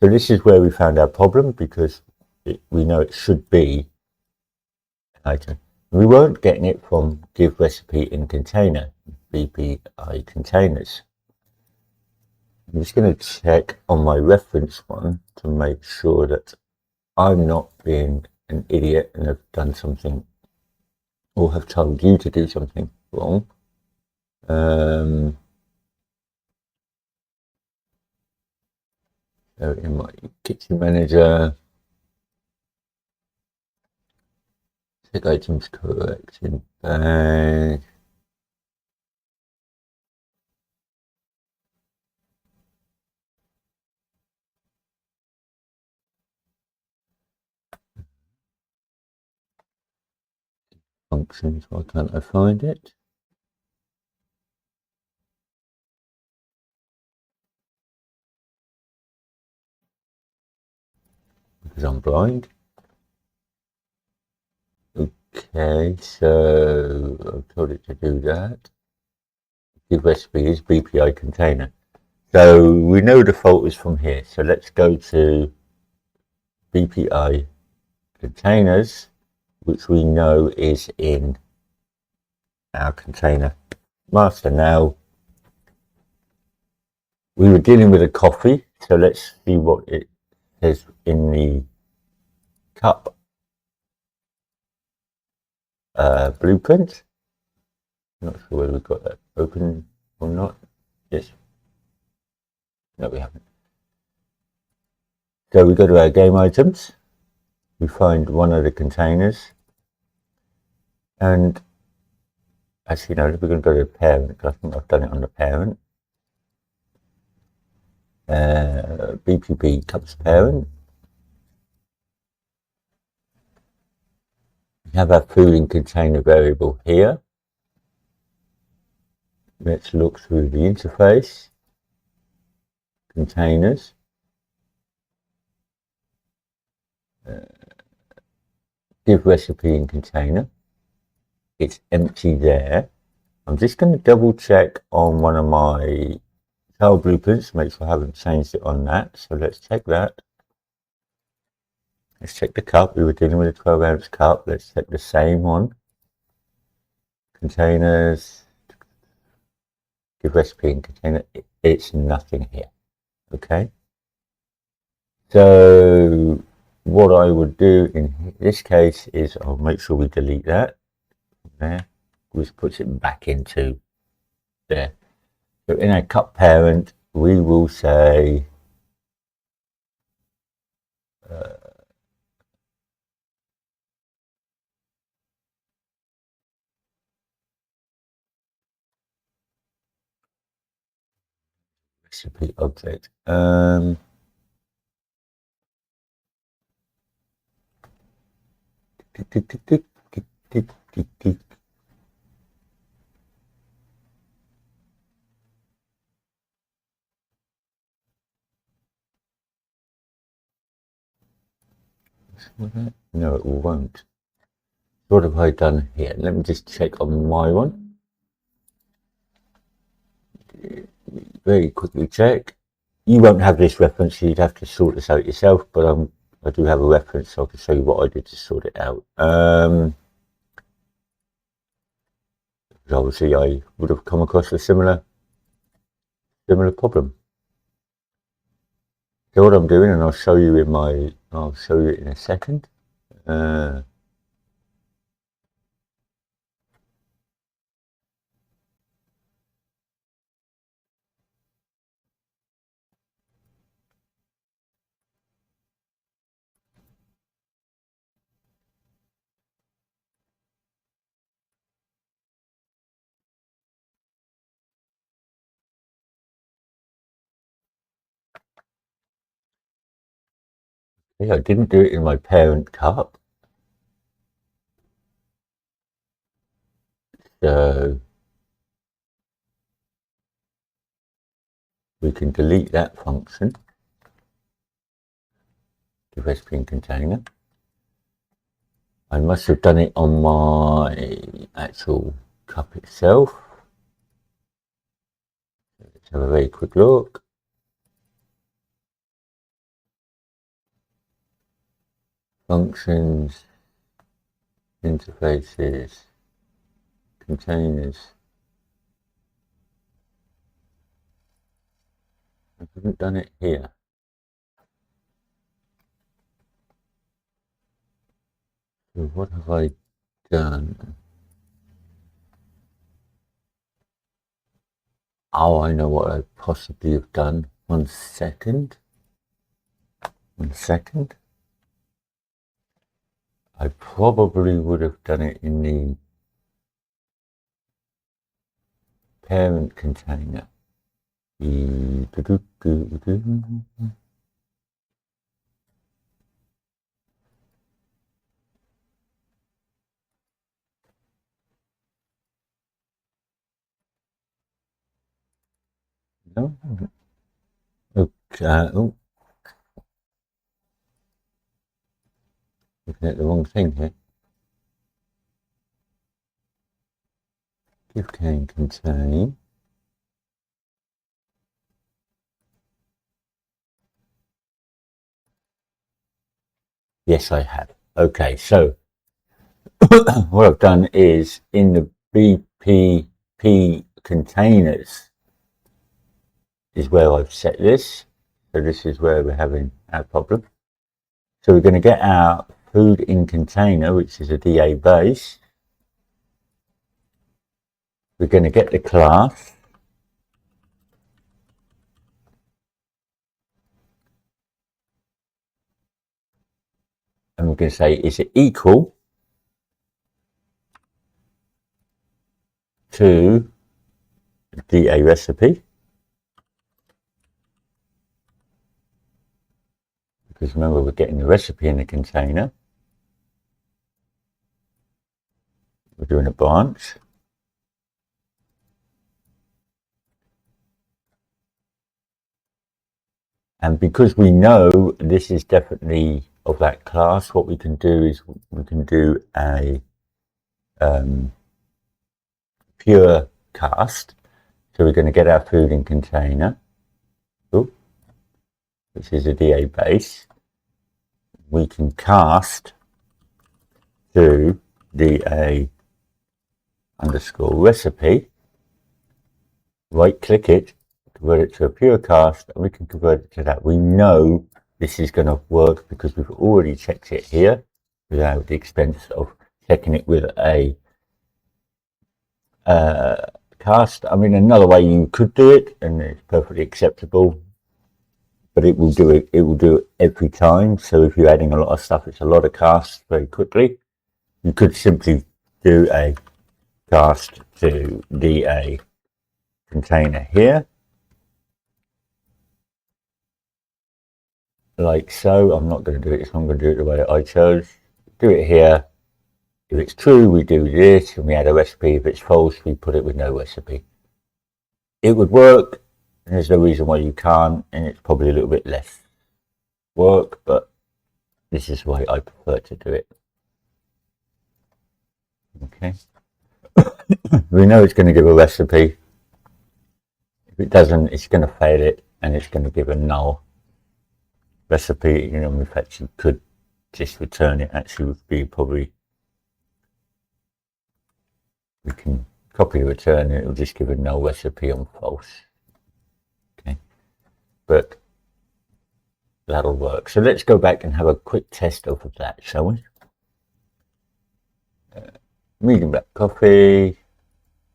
So this is where we found our problem, because we know it should be an item. We weren't getting it from give recipe in container, BPI containers. I'm just going to check on my reference one to make sure that I'm not being an idiot and have done something or have told you to do something wrong. So in my kitchen manager, check items correct in bag. Functions, why can't I find it? Because I'm blind. Okay, so I've told it to do that. Give recipe is BPI container. So we know the fault is from here. So let's go to BPI containers, which we know is in our container master. Now, we were dealing with a coffee, so let's see what it says in the cup blueprint. Not sure whether we've got that open or not. Yes. No, we haven't. So we go to our game items. We find one of the containers. And actually, no, we're going to go to the parent, because I think I've done it on the parent. BPP cups parent. We have our food in container variable here. Let's look through the interface. Containers. Give recipe in container. It's empty there. I'm just going to double check on one of my tile blueprints, make sure I haven't changed it on that. So let's check that. Let's check the cup. We were dealing with a 12 ounce cup. Let's check the same one. Containers. Give recipe in container. It's nothing here. Okay. So what I would do in this case is I'll make sure we delete that there, which puts it back into there. So in our cup parent, we will say recipe object. No, it won't. What have I done here? Let me just check on my one. Very quickly check. You won't have this reference, so you'd have to sort this out yourself, but I do have a reference, so I can show you what I did to sort it out. Obviously I would have come across a similar problem. So what I'm doing, and I'll show you in a second. Yeah, I didn't do it in my parent cup. So we can delete that function, the recipe and container. I must have done it on my actual cup itself. Let's have a very quick look. Functions, interfaces, containers. I haven't done it here. So what have I done? Oh, I know what I possibly have done. 1 second. 1 second. I probably would have done it in the parent container. No. Okay. Oh, looking at the wrong thing here. Give can contain. Yes, I have. Okay, so what I've done is in the BPP containers is where I've set this. So this is where we're having our problem. So we're going to get our food in container, which is a DA base. We're going to get the class. And we're going to say, is it equal to the DA recipe? Because remember, we're getting the recipe in the container. We're doing a branch. And because we know this is definitely of that class, what we can do is we can do a pure cast. So we're going to get our food in container, which is a DA base. We can cast to DA underscore recipe, right click it, convert it to a pure cast, and we can convert it to that. We know this is going to work because we've already checked it here without the expense of checking it with a cast. I mean, another way you could do it, and it's perfectly acceptable, but it will do it. It will do it every time. So if you're adding a lot of stuff, it's a lot of casts very quickly. You could simply do a cast to DA container here. like so. I'm not going to do it, so I'm going to do it the way I chose. Do it here. If it's true, we do this, and we add a recipe. If it's false, we put it with no recipe. It would work, and there's no reason why you can't, and it's probably a little bit less work, but this is the way I prefer to do it. Okay. We know it's going to give a recipe. If it doesn't, it's going to fail it, and it's going to give a null recipe. You know, in fact, you could just return it. Actually, would be probably, we can copy the return, and it will just give a null recipe on false. Okay, but that'll work. So let's go back and have a quick test of that, shall we? Medium black coffee.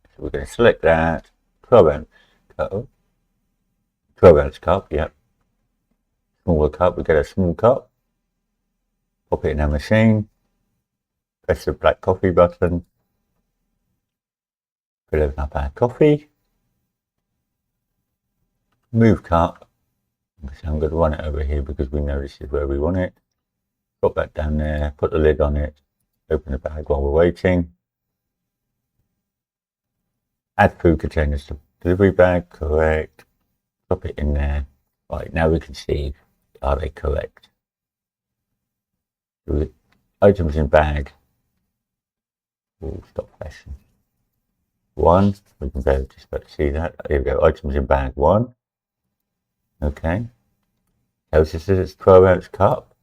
So we're going to select that. 12 ounce cup, yep. Smaller cup, we get a small cup. Pop it in our machine. Press the black coffee button. Fill up our coffee. Move cup. So I'm going to run it over here because we know this is where we want it. Drop that down there, put the lid on it, open the bag while we're waiting. Add food containers to delivery bag, correct. Drop it in there. Right, now we can see, are they correct? Items in bag. Oh, stop flashing. 1, we can go just about to see that. Here we go, items in bag 1. Okay. Tells us that it's 12 ounce cup.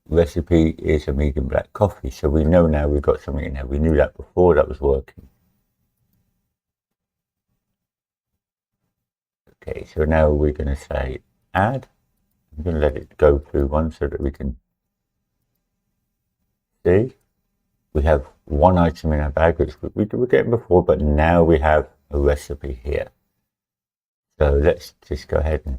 Recipe is a medium black coffee, so we know now we've got something in there. We knew that before, that was working. Okay, so now we're going to say add. I'm going to let it go through one so that we can see. We have one item in our bag, which we were getting before, but now we have a recipe here. So let's just go ahead and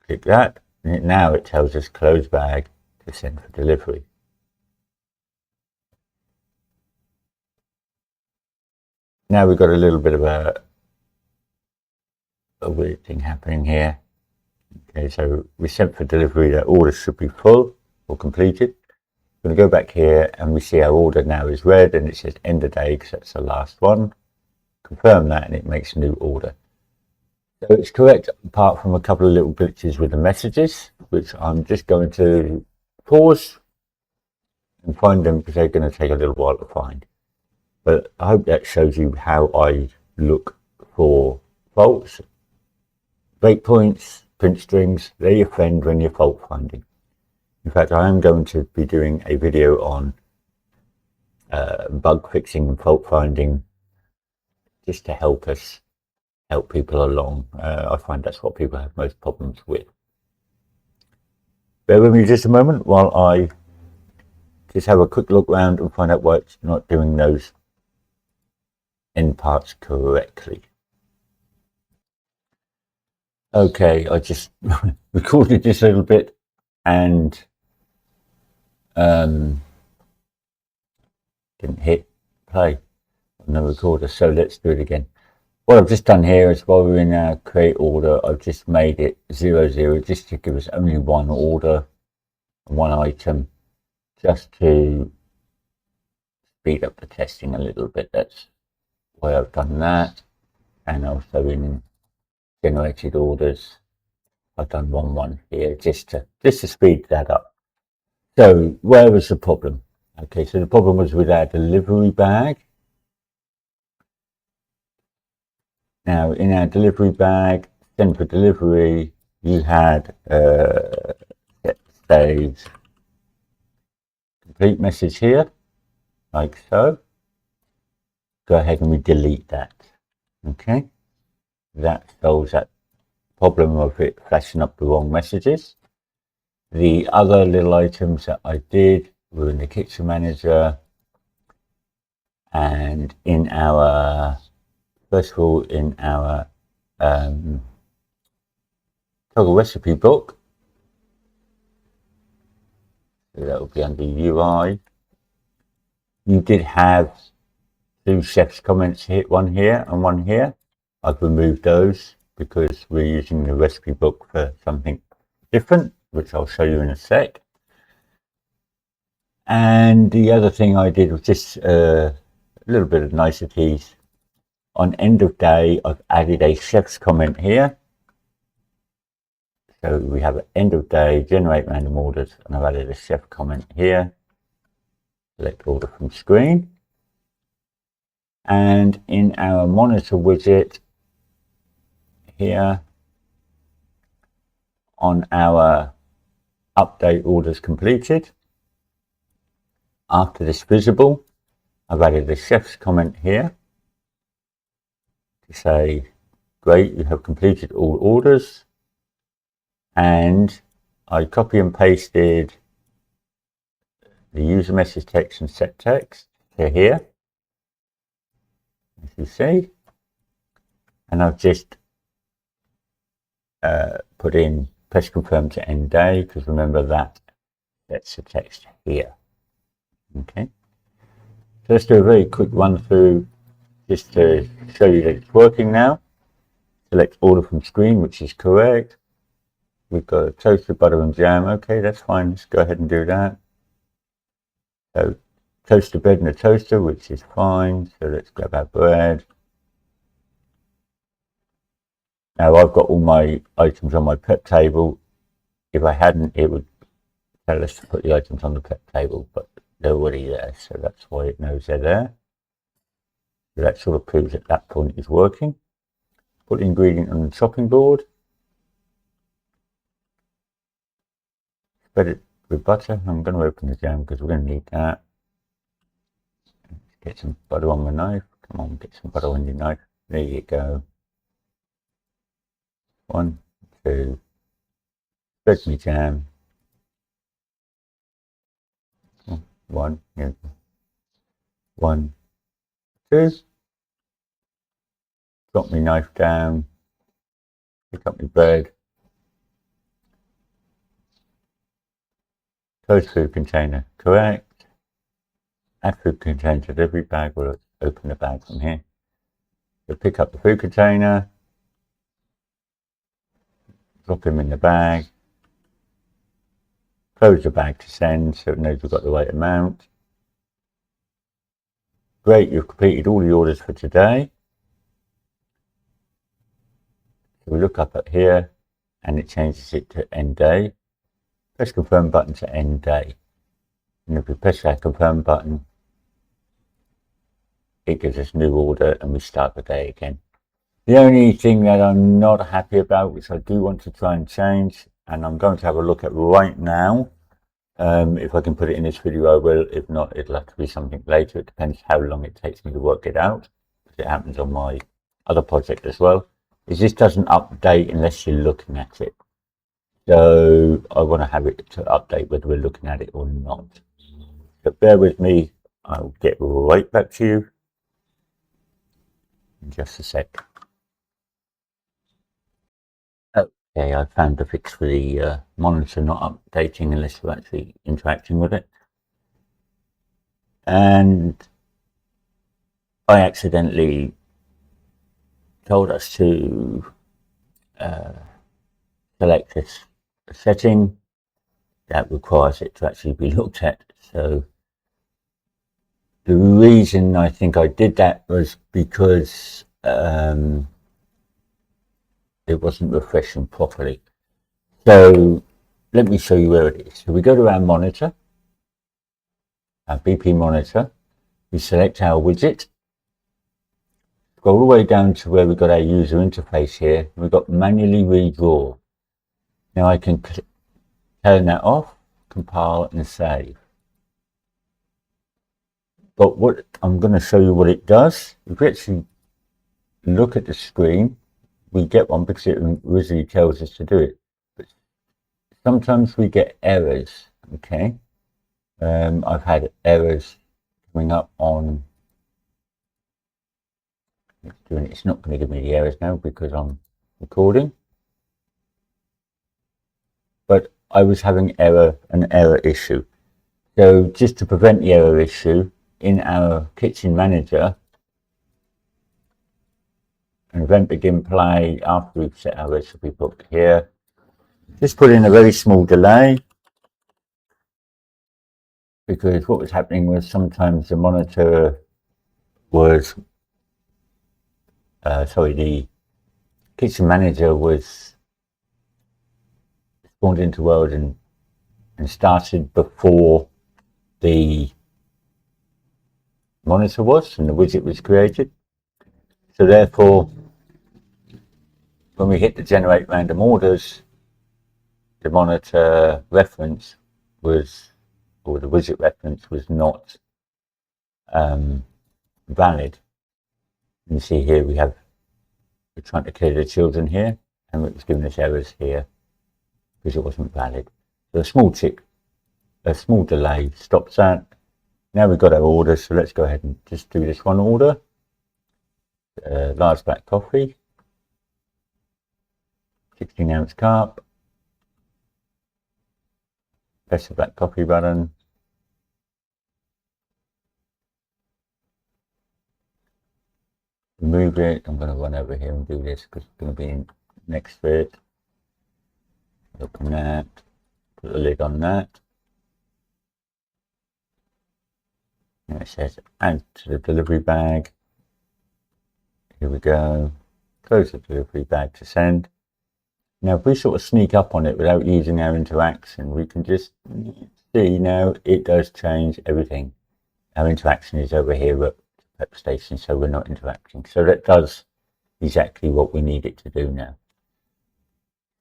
click that. And now it tells us close bag to send for delivery. Now we've got a little bit of a weird thing happening here. Okay, so we sent for delivery, that order should be full or completed. We're going to go back here and we see our order now is red and it says end of day because that's the last one. Confirm that and it makes a new order. So it's correct apart from a couple of little glitches with the messages, which I'm just going to pause and find them because they're going to take a little while to find. But I hope that shows you how I look for faults. Breakpoints, print strings, they offend when you're fault finding. In fact, I am going to be doing a video on bug fixing and fault finding just to help people along. I find that's what people have most problems with. Bear with me just a moment while I just have a quick look around and find out why it's not doing those end parts correctly. Okay, I just recorded this a little bit and didn't hit play on the recorder, so let's do it again. What I've just done here is while we're in our create order, I've just made it 00 just to give us only one order, one item, just to speed up the testing a little bit. That's why I've done that. And also in generated orders, I've done 1 here just to speed that up. So where was the problem? Okay, so the problem was with our delivery bag. Now in our delivery bag, send for delivery, you had saves complete message here, like so. Go ahead and we delete that. Okay, that solves that problem of it flashing up the wrong messages. The other little items that I did were in the kitchen manager and in our, first of all, in our toggle recipe book. So that will be under UI. You did have 2 chef's comments here, one here and one here. I've removed those because we're using the recipe book for something different, which I'll show you in a sec. And the other thing I did was just a little bit of niceties. On end of day, I've added a chef's comment here. So we have an end of day, generate random orders, and I've added a chef comment here. Select order from screen. And in our monitor widget here, on our update orders completed, after this visible, I've added a chef's comment here to say, great, you have completed all orders. And I copy and pasted the user message text and set text to here, as you see. And I've just put in press confirm to end day, because remember that sets the text here. Okay. So let's do a very quick run through just to show you that it's working now. Select order from screen, which is correct. We've got a toaster, butter and jam. Okay, that's fine. Let's go ahead and do that. So toaster bread and a toaster, which is fine. So let's grab our bread. Now I've got all my items on my prep table. If I hadn't, it would tell us to put the items on the prep table, but they're already there. So that's why it knows they're there. So that sort of proves at that point it's working. Put the ingredient on the chopping board. Spread it with butter. I'm going to open the jam because we're going to need that. Let's get some butter on my knife. Come on, get some butter on your knife. There you go. 1, 2. Spread my jam. 1, 1, 2. Drop my knife down. Pick up my bread. Close food container, correct. Add food container to every bag. We'll open the bag from here. So pick up the food container. Drop him in the bag. Close the bag to send so it knows we've got the right amount. Great, you've completed all the orders for today. So we look up at here and it changes it to end day. Press confirm button to end day. And if we press that confirm button, it gives us new order and we start the day again. The only thing that I'm not happy about, which I do want to try and change, and I'm going to have a look at right now. If I can put it in this video, I will. If not, it'll have to be something later. It depends how long it takes me to work it out. Because it happens on my other project as well. Is this doesn't update unless you're looking at it. So I want to have it to update whether we're looking at it or not. So bear with me. I'll get right back to you in just a sec. Okay, I found the fix for the monitor not updating unless you're actually interacting with it. And I accidentally told us to select this setting that requires it to actually be looked at. So the reason I think I did that was because it wasn't refreshing properly. So let me show you where it is. So we go to our monitor, our BP monitor, we select our widget, go all the way down to where we've got our user interface here. We've got manually redraw. Now I can turn that off, compile and save. But what I'm going to show you what it does. If we actually look at the screen, we get one because it originally tells us to do it. But sometimes we get errors. Okay, I've had errors coming up on. It's not going to give me the errors now because I'm recording. But I was having an error issue. So just to prevent the error issue, in our kitchen manager, an event begin play after we've set our recipe book here. Just put in a very small delay, because what was happening was sometimes the monitor was, the kitchen manager was spawned into world and started before the monitor was and the widget was created. So therefore, when we hit the generate random orders, the monitor reference was, or the widget reference was not valid. You see here we're trying to clear the children here, and it was giving us errors here because it wasn't valid. So a small tick, a small delay stops that. Now we've got our order, so let's go ahead and just do this one order. Large black coffee, 16-ounce cup. Press the black coffee button. Remove it. I'm going to run over here and do this because it's going to be next to it. Open that. Put the lid on that. Now it says add to the delivery bag. Here we go. Close the delivery bag to send. Now if we sort of sneak up on it without using our interaction, we can just see now it does change everything. Our interaction is over here at Pep Station, so we're not interacting. So that does exactly what we need it to do now.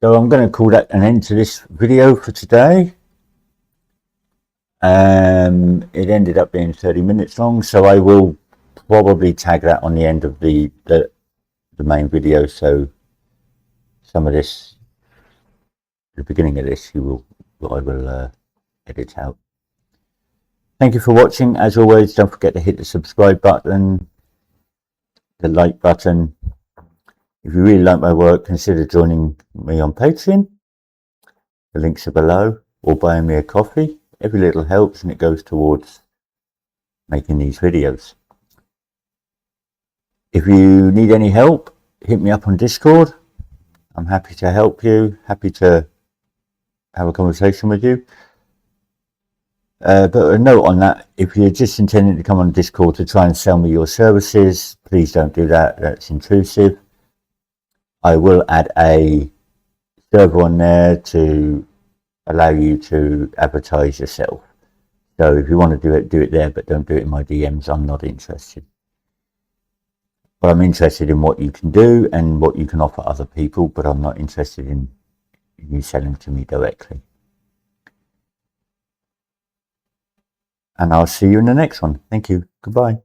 So I'm going to call that an end to this video for today. It ended up being 30 minutes long, so I will probably tag that on the end of the main video. So some of this, the beginning of this, I will edit out. Thank you for watching. As always, don't forget to hit the subscribe button, the like button. If you really like my work, consider joining me on Patreon. The links are below, or buying me a coffee. Every little helps and it goes towards making these videos. If you need any help, hit me up on Discord. I'm happy to help you, happy to have a conversation with you. But a note on that, if you're just intending to come on Discord to try and sell me your services, please don't do that. That's intrusive. I will add a server on there to allow you to advertise yourself. So if you want to do it there, but don't do it in my DMs. I'm not interested. But I'm interested in what you can do and what you can offer other people, but I'm not interested in you selling to me directly. And I'll see you in the next one. Thank you. Goodbye.